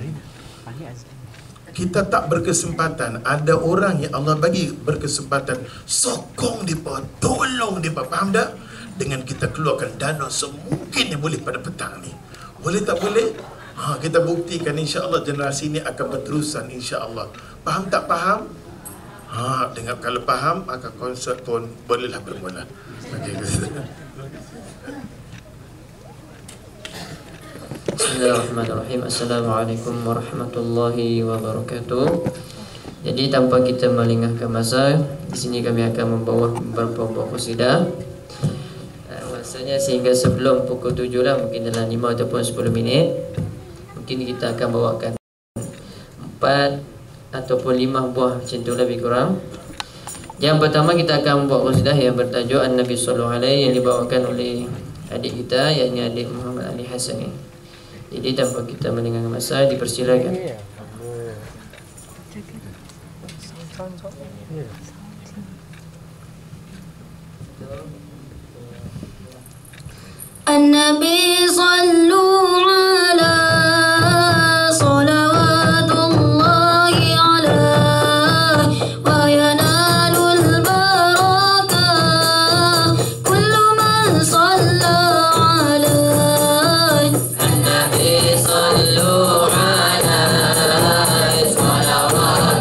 S1: ada orang yang Allah bagi berkesempatan, sokong mereka, tolong mereka, faham tak? Dengan kita keluarkan dana semungkin yang boleh pada petang ni. Boleh tak boleh? Kita buktikan insya-Allah generasi ini akan berterusan insya-Allah. Faham tak faham? Dengan kalau faham maka konsert pun bolehlah bermula. Okey.
S2: Bismillahirrahmanirrahim. Assalamualaikum warahmatullahi wabarakatuh. Jadi tanpa kita melengahkan masa, di sini kami akan membawa beberapa buah qasidah. Masanya sehingga sebelum pukul 7 lah, mungkin dalam 5 ataupun 10 minit. Mungkin kita akan bawakan 4 ataupun 5 buah macam tu lebih kurang. Yang pertama kita akan membuat qasidah yang bertajuk An-Nabi Sallallahu Alaihi, yang dibawakan oleh adik kita, yakni adik Muhammad Ali Hasan. Jadi tanpa kita melengahkan masa, dipersilakan.
S3: النبي صلوا على صلوات الله عليه وينال البركة كل من صلى عليه.
S2: النبي صلوا عليه صلوات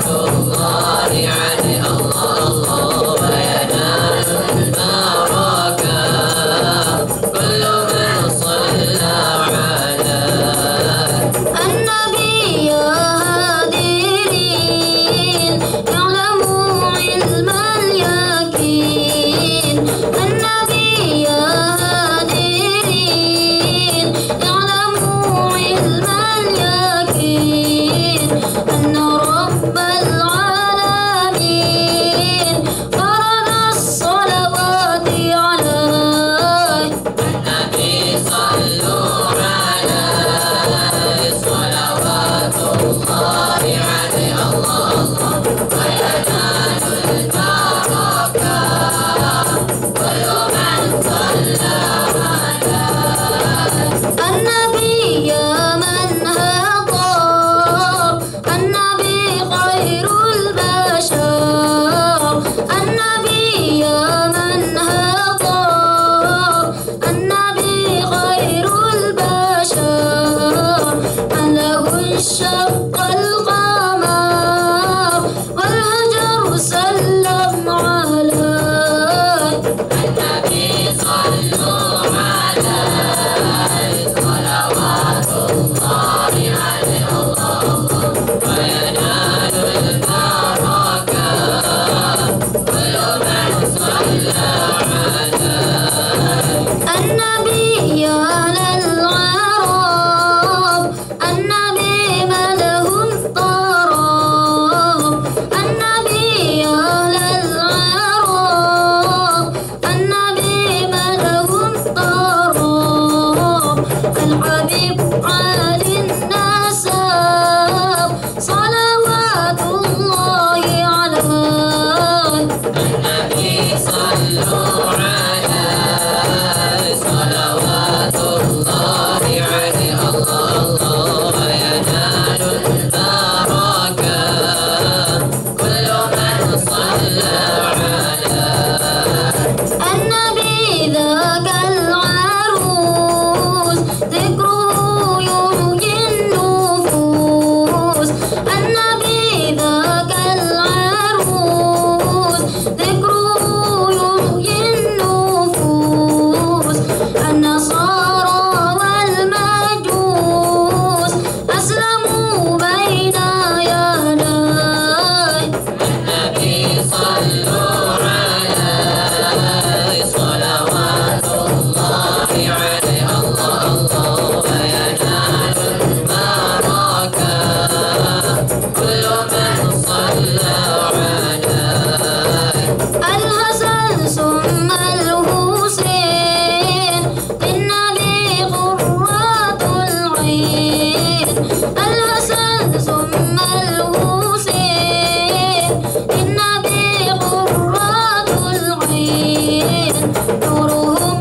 S3: نورهم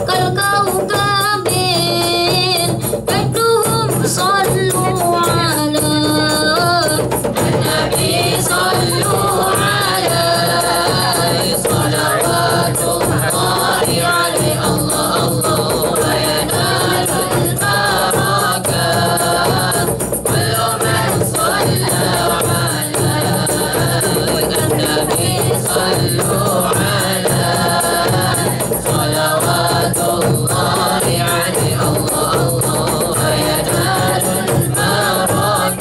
S3: كالكوكب بدرهم صلوا على النبي صلوا عليه صلوات الله عليه الله الله ينال البركات كل من صلى على النبي صلوا عليه صلوات الله عليه الله الله ينال البركات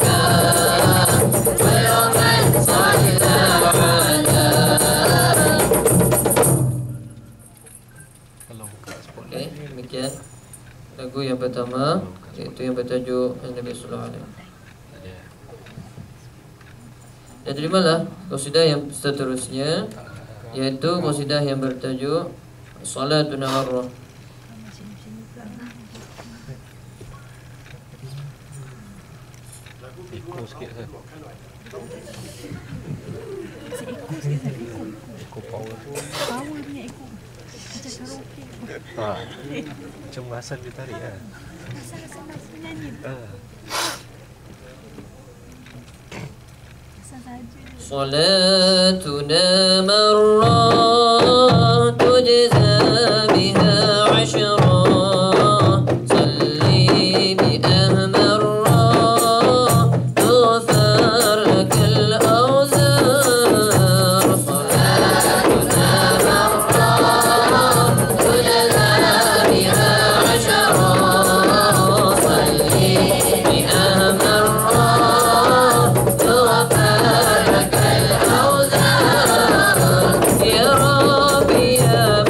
S3: كل من صلى عليه.
S2: Okey, demikian lagu yang pertama, iaitu yang bertajuk Nabi Sallallahu Alaihi Wasallam. Dan terimalah qasidah yang seterusnya, iaitu qasidah yang bertajuk Salatun Marrah.
S6: Power punya ikut. Macam karaoke.
S7: Macam Hasan dia tarik lah.
S6: Asal-asal nak menyanyi. Asal saja.
S2: صلاتنا مرة تجزى بها عشرا صلي بها مرة تغفر لك الأوزار صلاتنا مرة تجزى بها عشرا صلي بها مرة تغفر لك الأوزار يا ربي يا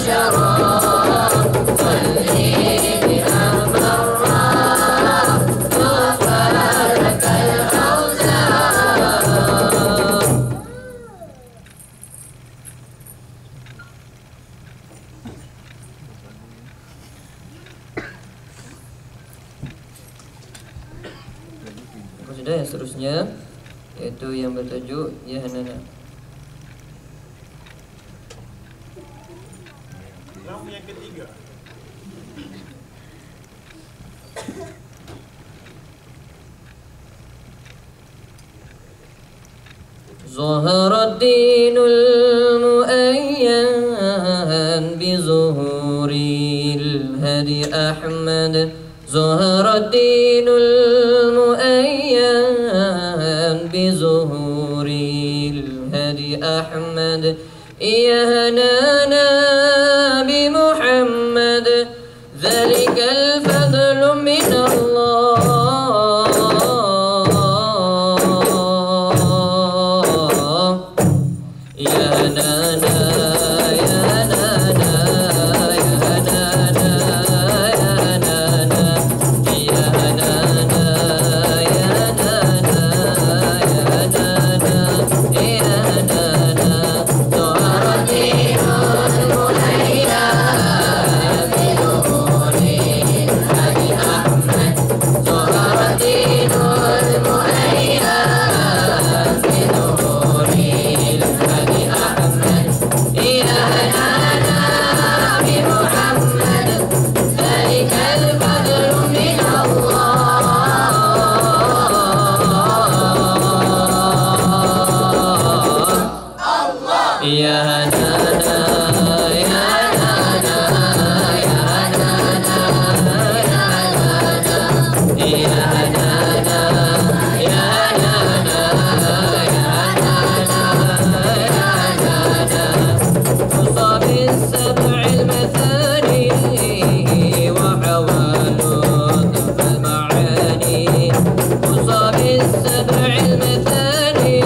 S2: Sudah, yang seterusnya yaitu yang bertajuk Ya Hanana.
S1: Yang ketiga.
S2: ظهر الدين المؤيد بظهور الهدي أحمد ظهر الدين المؤيد بظهور الهدي أحمد يا هنانا بمحمد ذلك الفضل من الله يا هنانا يا هنانا يا هنانا يا هنانا يا هنانا يا هنانا يا هنانا يا هنانا ظهر الدين المؤيد بظهور الهدي أحمد ظهر الدين المؤيد بظهور الهدي أحمد يا هنانا بمحمد ذلك الفضل من الله يا هنانا يا هنانا يا هنانا يا هنانا يا هنانا يا هنانا يا هنانا يا هنانا خص بالسبع المثاني وحوال ضف المعاني خص بالسبع المثاني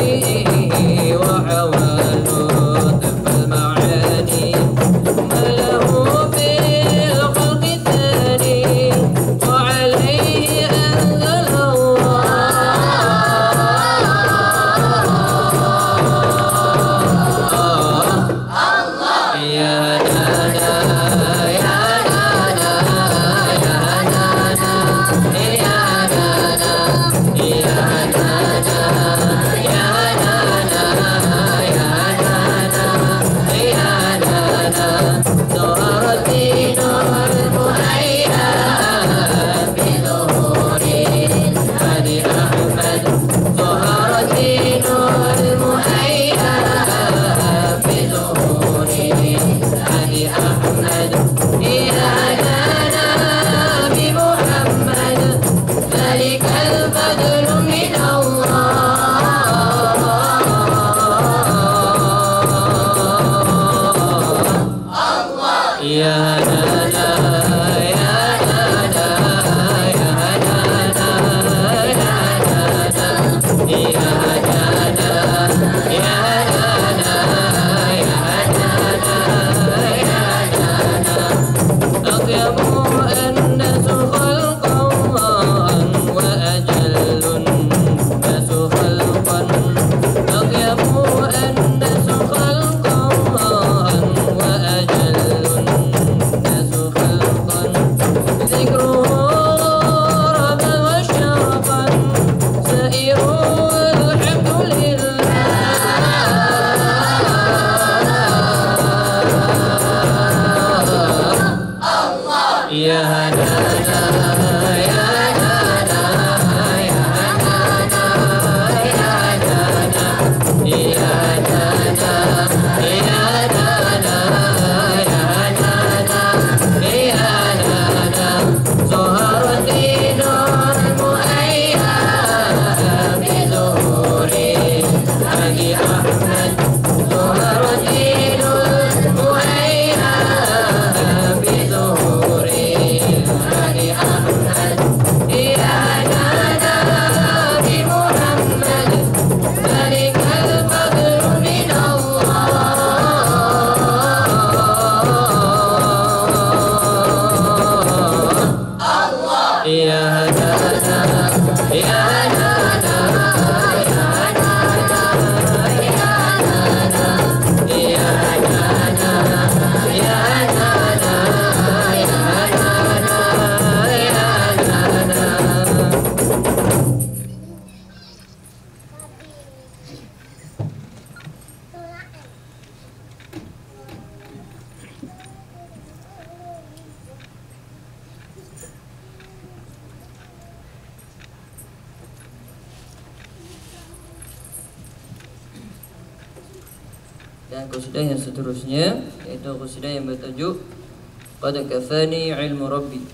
S2: وحوال ضف المعاني ما له في الخلق ثاني وعليه أنزل الله يا هنانا يا هنانا يا هنانا يا هنانا يا هنانا يا هنانا يا هنانا يا هنانا ظهر الدين المؤيد بظهور الهدي أحمد ظهر الدين المؤيد بظهور الهدي أحمد يا هنانا بمحمد ذلك الفضل من الله يا هنانا يا هنانا يا هنانا يا هنانا يا هنانا يا هنانا يا هنانا يا هنانا أطيب الناس خلقا وأجل الناس خلقا أطيب الناس خلقا وأجل الناس خلقا ذكره ربا وشرفا سائره الحمد لله يا هنانا يا هنانا يا هنانا يا هنانا يا هنانا يا هنانا يا هنانا يا هنانا ظهر الدين المؤيد بظهور الهدي أحمد ظهر الدين المؤيد بظهور الهدي Dan qasidah yang seterusnya yaitu qasidah yang bertajuk Qad kafani ilmu rabbi.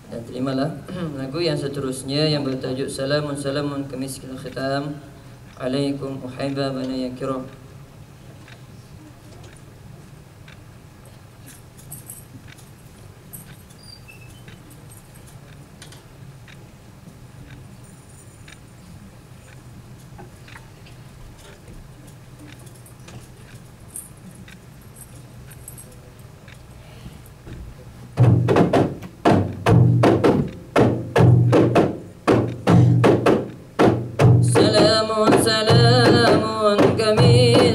S2: Dan terimalah lagu yang seterusnya yang bertajuk Salamun Salamun Kamiskil Khitam Alaikum Uhaiba Bana yang kiram. Salamun salamun kami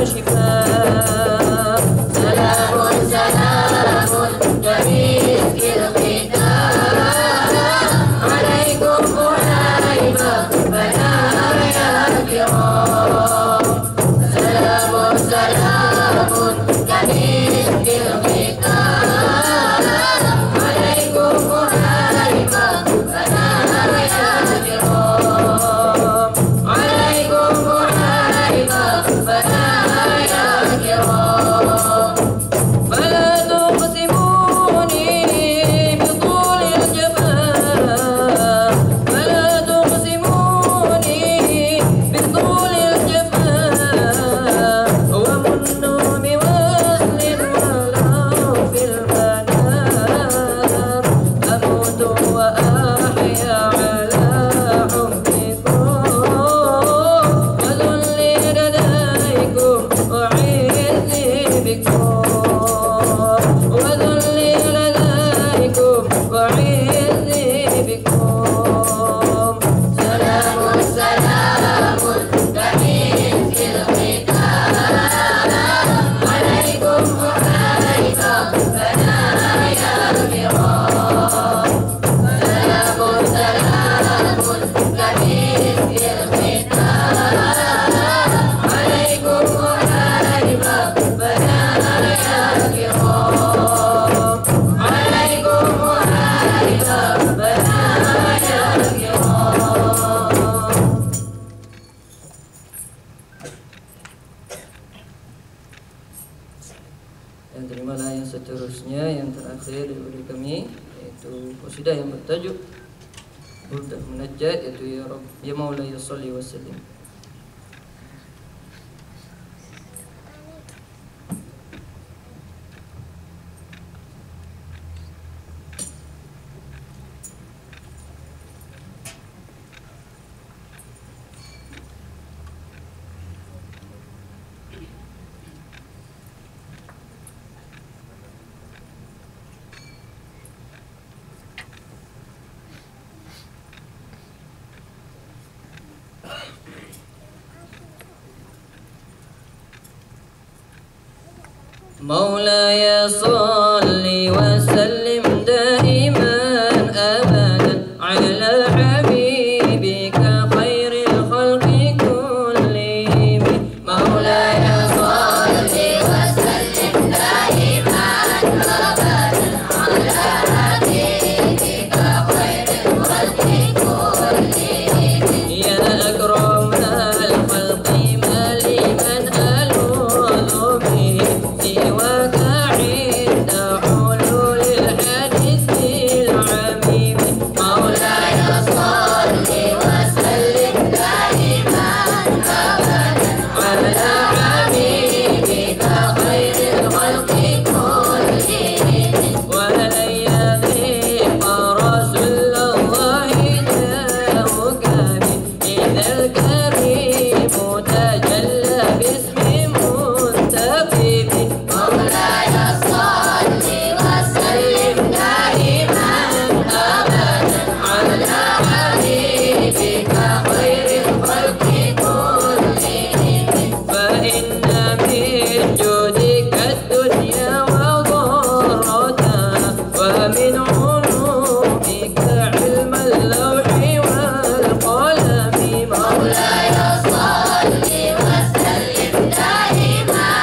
S3: شفاء سلام سلام برزق الختام عليكم أنيمة منايا الكرام سلام سلام برزق الختام عليكم أنيمة منايا الكرام عليكم أنيمة منايا الكرام فلا تقسموني بطول الجفاء فلا تقسموني بطول الجفاء ومنوا بوصل ولو في المنام أموت وأحيا على حبكم وذلي لديكم وعزي بكم وذلي لديكم وعزي بكم سلام سلام برزق الختام عليكم أنيمة منايا الكرام سلام سلام برزق الختام عليكم أنيمة منايا الكرام عليكم أنيمة منايا الكرام
S2: Dan terimalah yang seterusnya, yang terakhir dari kami, yaitu qasidah yang bertajuk Burdah Munajat, yaitu Ya Rabb Ya Maula Ya Salli wa Sallim. مولاي صل وسلم دائما أبدا على حبيبك خير الخلق كلهم مولاي
S3: صل وسلم دائما أبدا على حبيبك خير الخلق كلهم
S2: يا أكرم الخلق ما لمن ألوذ به سواك عند حلول الحديث العميم
S3: مولاي صل وسلم دائما أبدا على حبيبك خير الخلق كلهم
S2: ولن يغيب رسول الله جاءك إذا الكريم تجلى باسم منتقم
S3: مولاي صل وسلم دائما أبدا على حبيبك خير الخلق كلهم
S2: فإن من جودك الدنيا وضرتها ومن علومك علم اللوح والقلم
S3: مولاي صل وسلم دائما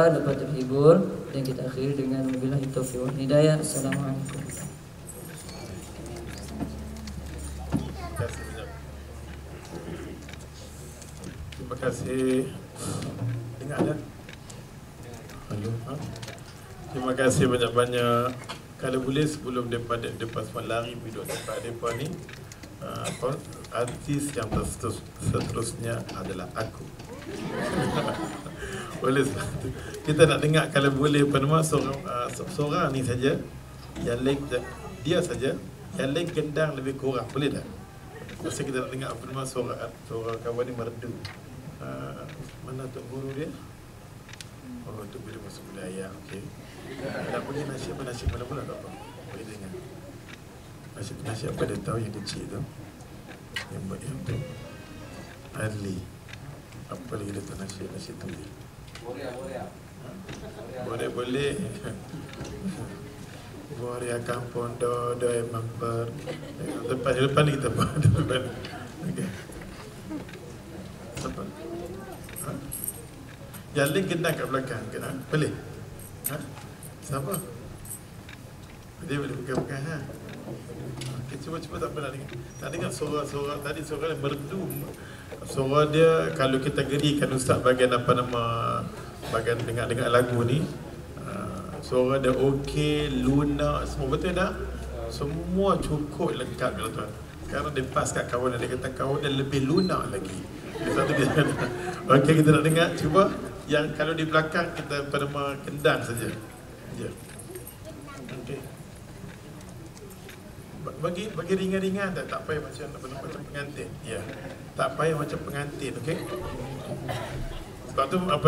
S2: semoga dapat terhibur dan kita akhiri dengan wabillahi taufiq wal hidayah. Assalamualaikum.
S1: Terima kasih. Dengar ada? Halo. Terima kasih banyak-banyak. Kalau boleh sebelum daripada semua lari duduk tempat mereka ni, artis yang seterusnya adalah aku. Boleh kita nak dengar kalau boleh seorang ni saja yang dia saja yang lain gendang lebih kurang, boleh tak? Masa kita nak dengar apa suara kawan ni merdu. Mana tu guru dia? Oh, tu guru masuk budaya. Okey. Tak boleh nasyid mana pula tak apa. Boleh dengar. Nasyid apa dia tahu yang kecil tu. Yang buat yang tu. Ali. Apa lagi dia tahu nasyid tu. Boleh. Gloria kampung do member. Depan ni kita buat depan. Okey. Apa? Yang lain gendang kat belakang kena. Boleh? Siapa? Dia boleh pegang-pegang ha. Okay, cuba tak pernah dengar. Tak dengar suara tadi suara dia merdu. Suara dia kalau kita gerikan ustaz bagian bagian dengar lagu ni. Suara dia okey, lunak, semua betul tak? Semua cukup lengkap kalau tuan. Sekarang dia pas kat kawan dia kata kawan dia lebih lunak lagi. Satu dia. Okey, kita nak dengar cuba yang kalau di belakang kita pada kendang saja. Ya. Okey. Bagi ringan-ringan tak payah macam pengantin. Ya. Tak payah macam pengantin, okey? Sebab tu apa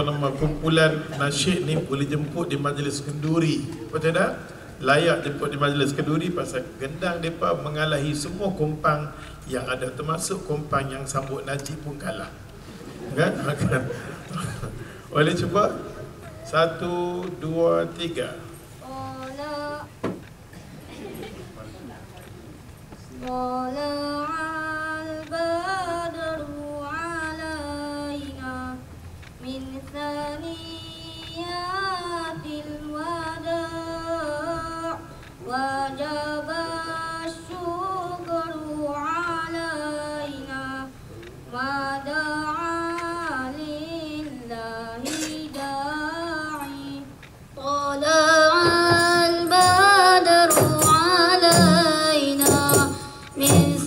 S1: nama kumpulan nasyid ni boleh jemput di majlis kenduri. Betul tak? Layak jemput di majlis kenduri pasal gendang depa mengalahi semua kompang yang ada, termasuk kompang yang sambut Najib pun kalah. Kan? Boleh cuba? 1, 2, 3.
S3: من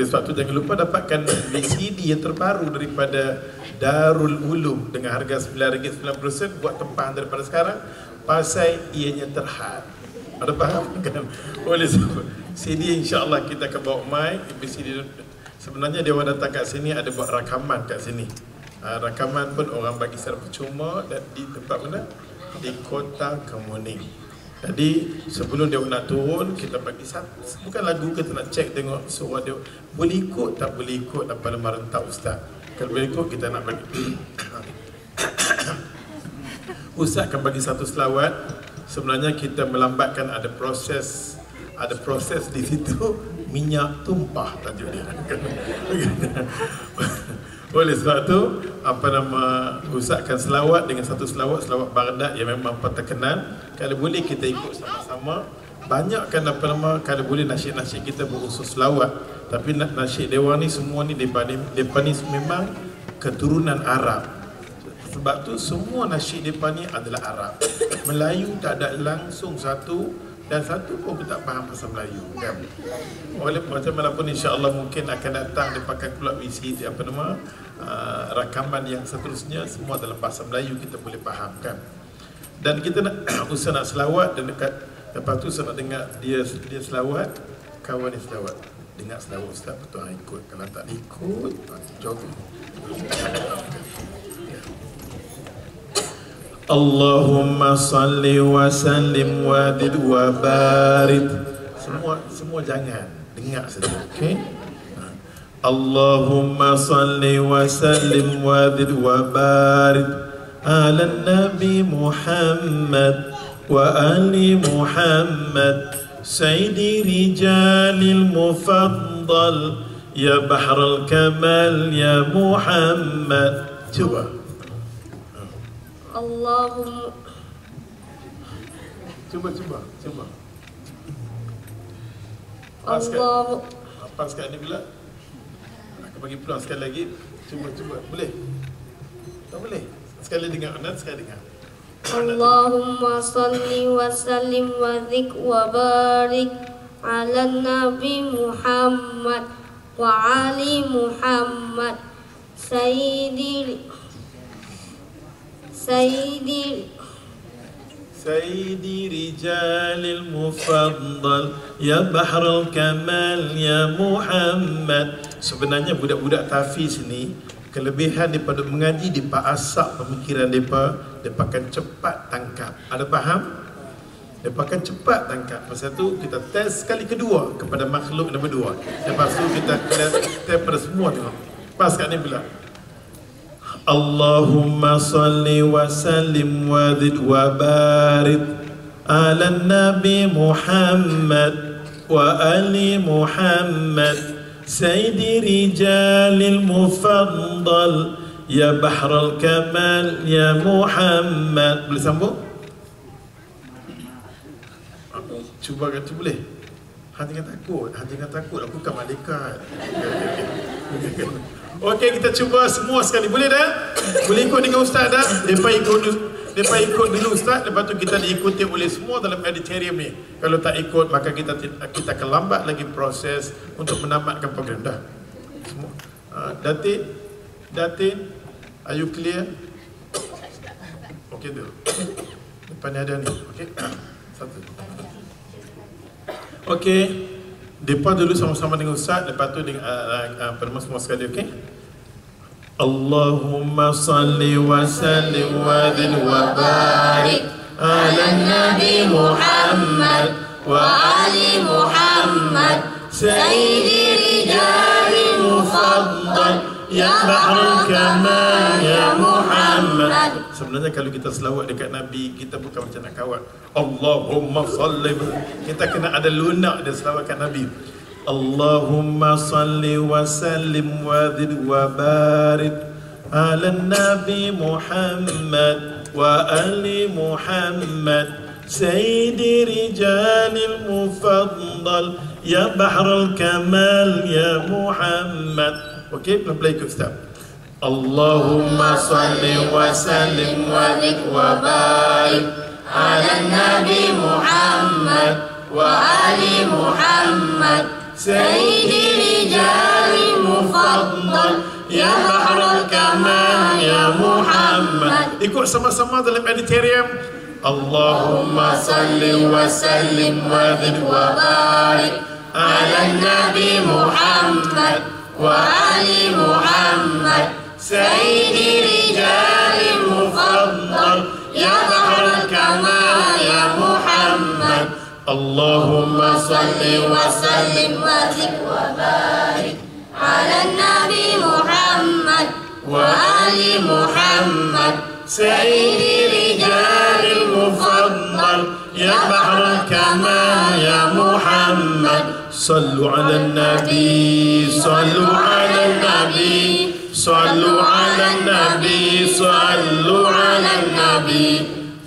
S1: sebab tu jangan lupa dapatkan VCD yang terbaru daripada Darul Ulum dengan harga RM9.90 buat tempahan daripada sekarang pasal ianya terhad. Ada faham kan? Oleh sebab CD insya-Allah kita akan bawa mic VCD. Sebenarnya dia orang datang kat sini ada buat rakaman kat sini. Rakaman pun orang bagi secara percuma dan di tempat mana? Di Kota Kemuning. Jadi sebelum dia nak turun kita bagi satu, bukan lagu kita nak cek tengok suara dia boleh ikut tak boleh ikut apa nama rentak ustaz. Kalau boleh ikut kita nak bagi ustaz akan bagi satu selawat. Sebenarnya kita melambatkan ada proses di situ, minyak tumpah tajuk dia. Oleh sebab tu ustaz akan selawat dengan satu selawat Baghdad yang memang terkenal. Kalau boleh kita ikut sama-sama. Banyakkan kalau boleh nasyid-nasyid kita berunsur selawat. Tapi nasyid dewan ni semua ni depa ni memang keturunan Arab. Sebab tu semua nasyid depa ni adalah Arab. Melayu tak ada langsung satu dan satu pun tak faham bahasa Melayu kan. Oleh macam mana pun insya-Allah mungkin akan datang dia pakai pula VCD rakaman yang seterusnya semua dalam bahasa Melayu kita boleh faham kan. Dan kita nak usaha nak selawat dan dekat lepas tu saya nak dengar dia selawat, kawan dia selawat. Dengar selawat ustaz betul ikut. Kalau tak ikut jawab. Allahumma salli wa sallim wa zid wa barik. Semua jangan dengar saja, okey? Allahumma salli wa sallim wa zid wa barik ala nabi Muhammad wa ali Muhammad sayyidi rijalil mufaddal ya bahral kamal ya Muhammad. Cuba
S3: Allahumma
S1: Cuba
S3: Allah
S1: apa sekali ni pula? Aku bagi peluang sekali lagi. Cuba boleh? Tak boleh? Sekali dengar Anas, sekali dengar.
S3: Allahumma salli wa sallim wa zik wa barik ala nabi Muhammad wa ali Muhammad sayyidi
S1: rijalil mufaddal ya bahral kamal ya Muhammad. Sebenarnya budak-budak tahfiz ni kelebihan daripada mengaji depa asap pemikiran depa akan cepat tangkap. Ada faham? Depa akan cepat tangkap. Masa tu kita test sekali kedua kepada makhluk nombor 2. Lepas tu kita test pada semua tengok. Pas kat ni pula. Allahumma salli wa sallim wa zid wa barik ala nabi Muhammad wa ali Muhammad sayyidi rijalil mufaddal ya bahral kamal ya Muhammad. Boleh sambung? Cuba kata boleh? Jangan takut, aku kan malaikat. Okey, kita cuba semua sekali. Boleh dah? Boleh ikut dengan ustaz dah? Depa ikut dulu ustaz, lepas tu kita diikuti oleh semua dalam auditorium ni. Kalau tak ikut maka kita akan lambat lagi proses untuk menamatkan program dah. Semua. Datin, are you clear? Okey tu. Depan ni ada ni. Okey. Satu. Okey. Depa dulu sama-sama dengan ustaz, lepas tu dengan semua sekali, okey? Allahumma salli wa sallim wa zid wa barik ala nabi Muhammad wa ali Muhammad sayyidi rijalil mufaddal ya bahrul kamal ya Muhammad. Sebenarnya kalau kita selawat dekat Nabi, kita bukan macam nak kawat Allahumma salli, kita kena ada lunak dan selawat kat Nabi. Allahumma salli wa sallim wa zid wa barik ala nabi Muhammad wa ali Muhammad sayyidi rijalil mufaddal ya bahral kamal ya Muhammad. Okey, pelan-pelan ikut Ustaz. Allahumma salli wa sallim wa zid wa barik ala nabi Muhammad wa ali Muhammad سيد رجال مفضل يا بحر الكمال يا محمد. Ikut sama-sama dalam editorium. Allahumma salli wa sallim wa zid wa barik ala Nabi Muhammad wa ali Muhammad sayyidi rijali mufaddal ya bahr al-kamal ya Muhammad. Allahumma salli wa sallim wa zid wa barik ala Nabi Muhammad wa ali Muhammad sayyidi rijali mufaddal ya bahr al-kamal ya Muhammad. صلوا على النبي صلوا على النبي صلوا على النبي صلوا على النبي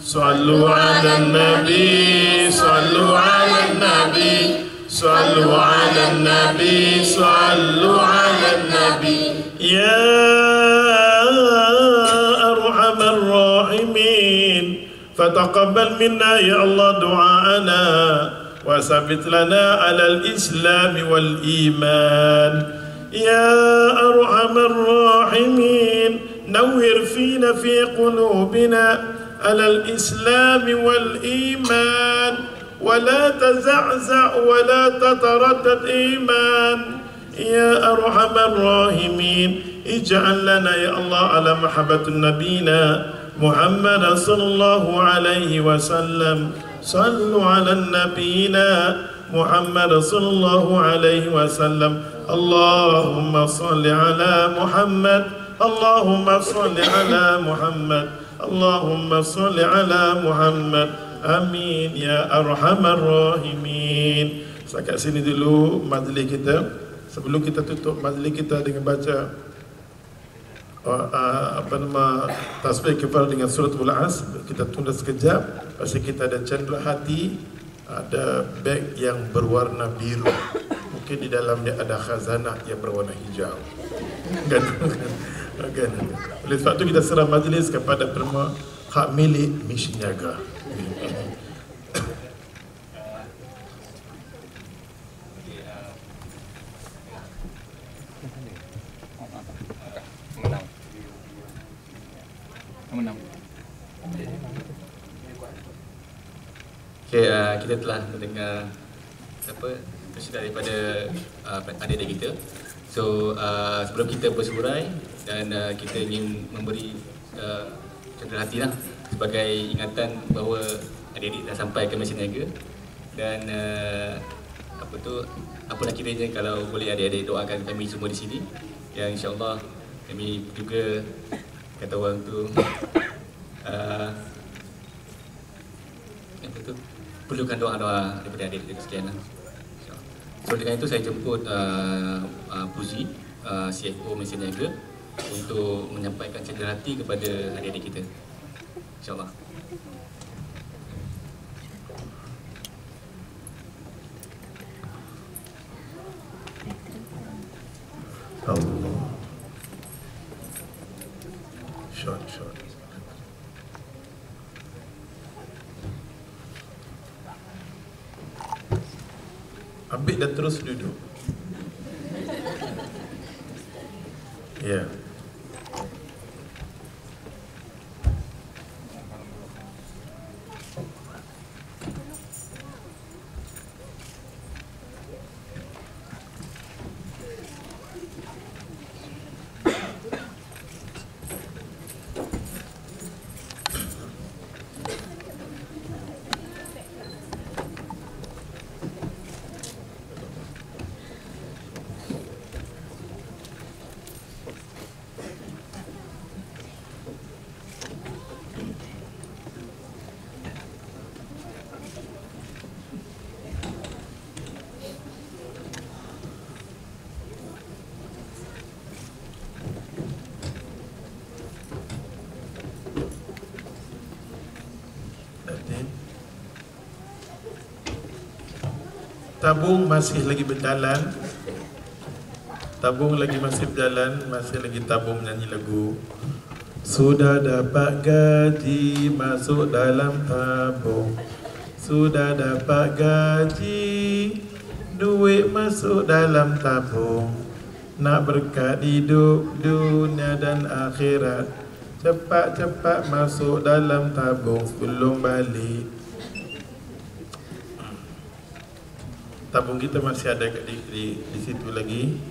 S1: صلوا على النبي صلوا على النبي صلوا على النبي صلوا على النبي يا أرحم الراحمين فتقبل منا يا الله دعاءنا وثبت لنا على الإسلام والإيمان يا أرحم الراحمين. نور فينا في قلوبنا على الإسلام والإيمان ولا تزعزع ولا تتردد إيمان يا أرحم الراحمين. اجعل لنا يا الله على محبة نبينا محمد صلى الله عليه وسلم. صلوا على نبينا محمد صلى الله عليه وسلم. اللهم صل على محمد اللهم صل على محمد اللهم صل على محمد. Amin ya arhamar rahimin. Setakat sini dulu majlis kita. Sebelum kita tutup majlis kita dengan baca tasbih kifar dengan surat Al-Asr, kita tunda sekejap. Pasti kita ada cendera hati, ada beg yang berwarna biru, mungkin di dalamnya ada khazanah yang berwarna hijau. Kan? Oleh sebab itu kita serah majlis kepada perma hak milik Misi Niaga.
S4: Okay, kita telah mendengar persidangan daripada adik-adik kita. So sebelum kita bersurai dan kita ingin memberi cendera hati lah sebagai ingatan bahawa adik-adik dah sampai ke Mesin Niaga. Dan apa nak kiranya kalau boleh adik-adik doakan kami semua di sini, yang insyaAllah kami juga kata orang tu perlukan doa-doa daripada adik-adik sekian lah. So dengan itu saya jemput Puji, CFO Mesin Niaga, untuk menyampaikan cendera hati kepada adik-adik kita, insyaAllah.
S1: Allah. Short. Ambil dan terus duduk. Ya. Tabung masih lagi berjalan. Tabung lagi masih berjalan, masih lagi tabung menyanyi lagu. Sudah dapat gaji masuk dalam tabung. Sudah dapat gaji duit masuk dalam tabung, nak berkat hidup dunia dan akhirat, cepat-cepat masuk dalam tabung sebelum balik. Tabung kita masih ada di situ lagi.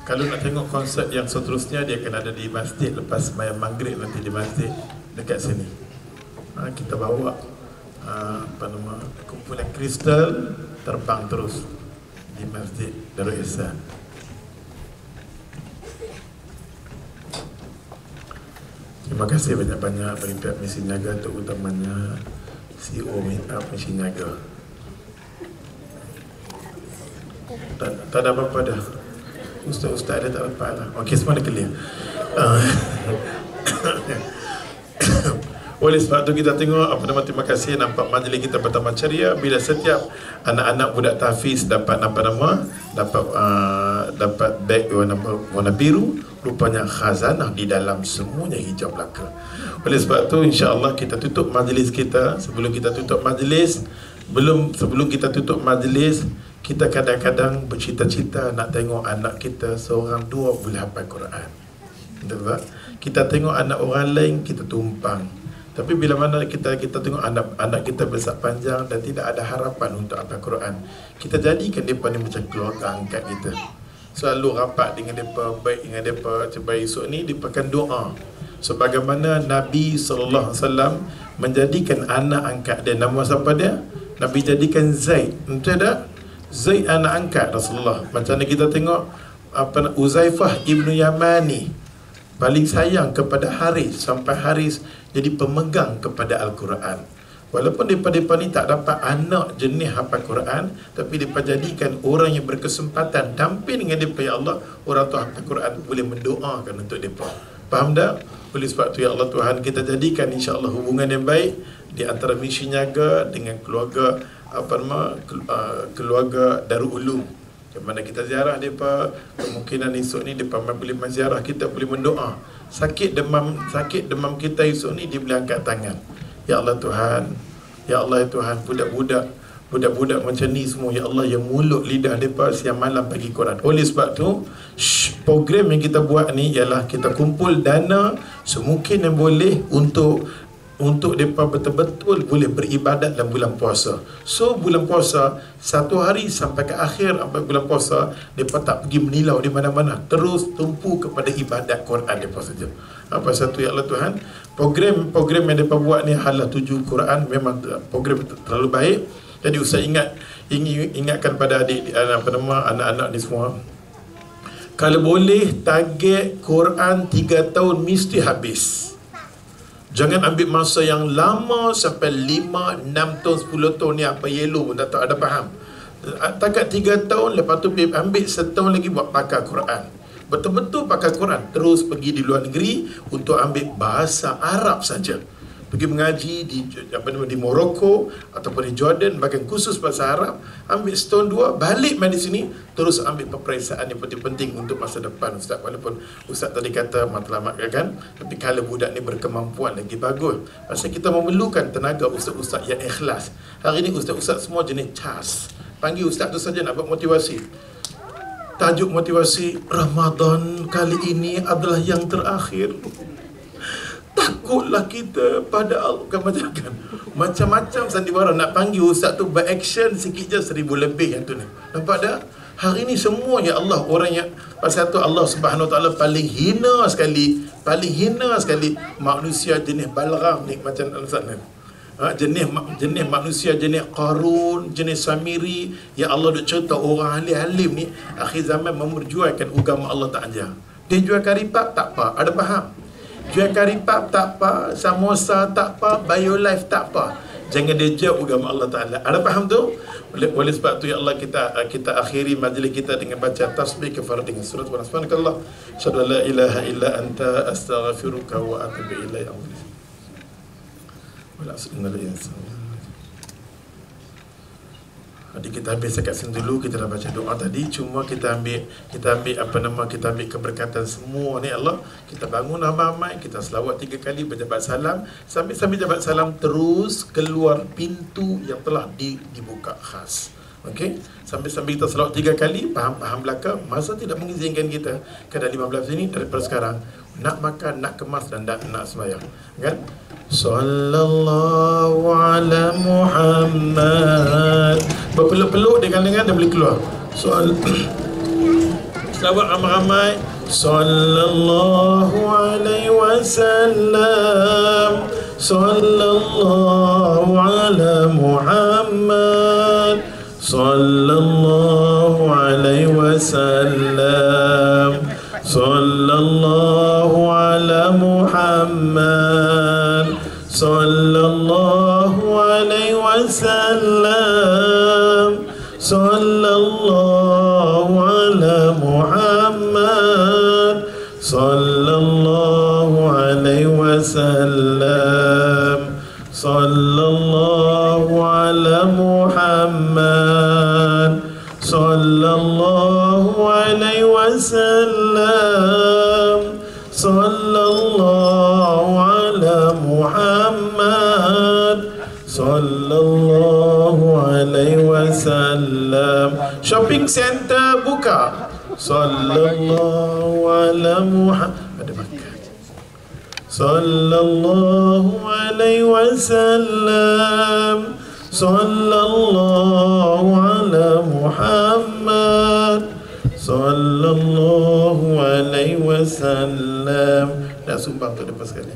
S1: Kalau nak tengok konsert yang seterusnya, dia akan ada di masjid lepas sembahyang maghrib nanti di masjid dekat sini. Kita bawa kumpulan kristal terbang terus di Masjid Darul Ihsan. Terima kasih banyak-banyak dari pihak Misi Niaga, terutamanya CEO Meetup Misi Niaga. Tak ada apa-apa dah. Ustaz-ustaz dia tak dapat lah. Okey, semua dah clear. Oleh sebab tu kita tengok terima kasih, nampak majlis kita bertambah ceria bila setiap anak-anak budak tahfiz dapat dapat beg warna biru, rupanya khazanah di dalam semuanya hijau belaka. Oleh sebab tu insya-Allah kita tutup majlis kita. Sebelum kita tutup majlis, kita kadang-kadang bercita-cita nak tengok anak kita seorang dua boleh hafal Quran. Betul tak? Kita tengok anak orang lain, kita tumpang. Tapi bila mana kita tengok anak kita besar panjang dan tidak ada harapan untuk hafal Quran, kita jadikan mereka ni macam keluarga angkat kita. Selalu rapat dengan mereka, baik dengan mereka. Coba esok ni dipakai doa sebagaimana Nabi SAW menjadikan anak angkat dia. Nama siapa dia? Nabi jadikan Zaid. Betul tak? Zaid anak angkat Rasulullah. Macam mana kita tengok Uzaifah ibnu Yamani paling sayang kepada Haris, sampai Haris jadi pemegang kepada Al-Quran. Walaupun mereka ni tak dapat anak jenis hafal Quran, tapi mereka jadikan orang yang berkesempatan tampil dengan mereka, ya Allah, orang tu hafal Quran, boleh mendoakan untuk mereka. Faham tak? Oleh sebab tu ya Allah Tuhan, kita jadikan insya-Allah hubungan yang baik di antara Misi Niaga dengan keluarga keluarga Darul Ulum. Di mana kita ziarah mereka, kemungkinan esok ni mereka boleh menziarah kita, boleh mendoa. Sakit demam kita esok ni dia boleh angkat tangan. Ya Allah Tuhan, ya Allah ya Tuhan, budak-budak macam ni semua, ya Allah, yang mulut lidah mereka siang malam bagi Quran. Oleh sebab tu program yang kita buat ni ialah kita kumpul dana semungkin yang boleh untuk mereka betul-betul boleh beribadat dalam bulan puasa. So bulan puasa, satu hari sampai ke akhir bulan puasa, mereka tak pergi menilau di mana-mana, terus tumpu kepada ibadat Quran mereka saja. Apa satu ya Allah Tuhan, program yang mereka buat ni hala tuju Quran, memang program terlalu baik. Jadi Ustaz ingatkan pada anak-anak ni semua, kalau boleh target Quran 3 tahun mesti habis. Jangan ambil masa yang lama sampai 5, 6 tahun, 10 tahun ni apa yellow pun tak ada faham. Takat 3 tahun, lepas tu ambil setahun lagi buat pakar Quran. Betul-betul pakar Quran. Terus pergi di luar negeri untuk ambil bahasa Arab saja. Pergi mengaji di Morocco ataupun di Jordan, bagian khusus bahasa Arab. Ambil setahun 2, balik main di sini, terus ambil peperiksaan yang penting-penting untuk masa depan Ustaz. Walaupun Ustaz tadi kata matlamat kan, tapi kalau budak ni berkemampuan lagi bagus. Pasal kita memerlukan tenaga ustaz-ustaz yang ikhlas. Hari ni ustaz-ustaz semua jenis cas. Panggil ustaz tu saja nak buat motivasi. Tajuk motivasi, Ramadan kali ini adalah yang terakhir. Takutlah kita pada Allah macam-macam sandiwara. Nak panggil ustaz tu beraction sikit je 1000 lebih yang tu ni. Nampak tak? Hari ni semua ya Allah, orang yang pasal tu Allah Subhanahu Wa Taala paling hina sekali manusia jenis Balram ni, macam ustaz ni. Jenis manusia jenis Qarun, jenis Samiri, ya Allah duk cerita orang alim-alim ni akhir zaman memerjualkan agama Allah Ta'ala. Dia jual karipap tak apa, ada faham? Jual karipap tak apa, samosa tak apa, BioLife tak apa. Jangan dia jual agama Allah Ta'ala. Ada faham tu? Oleh sebab tu ya Allah, kita akhiri majlis kita dengan baca tasbih kafarah dengan surat wa subhanakallah syada la ilaha illa anta astaghfiruka wa atubu ilaik. Wala sunnal insan. Jadi kita ambil sekat sini dulu, kita dah baca doa tadi. Cuma kita ambil keberkatan semua ni Allah. Kita bangun ramai-ramai, kita selawat 3 kali, berjabat salam. Sambil jabat salam terus keluar pintu yang telah dibuka khas. Okey, sambil kita selawat 3 kali, faham belaka, masa tidak mengizinkan kita kadang 15 ini daripada sekarang nak makan, nak kemas dan nak sembahyang, kan? Sallallahu ala Muhammad. Berpeluk-peluk dia kadang-kadang dia boleh keluar. Selawat ramai-ramai. Sallallahu alaihi wasallam. Sallallahu ala Muhammad. Sallallahu alaihi wasallam. Sallallahu ala Muhammad. Sallallahu alaihi wasallam. Sallallahu ala Muhammad. Sallallahu alaihi wasallam. Sallallahu ala Muhammad. Sallallahu alaihi wasallam. Sallallahu ala Muhammad. Sallallahu alaihi wasallam. Shopping center buka. Sallallahu ala Muhammad. Ada makan. Sallallahu alaihi wasallam. Sallallahu ala Muhammad. Sallallahu alaihi wasallam. Nak sumbang tu lepas sekali.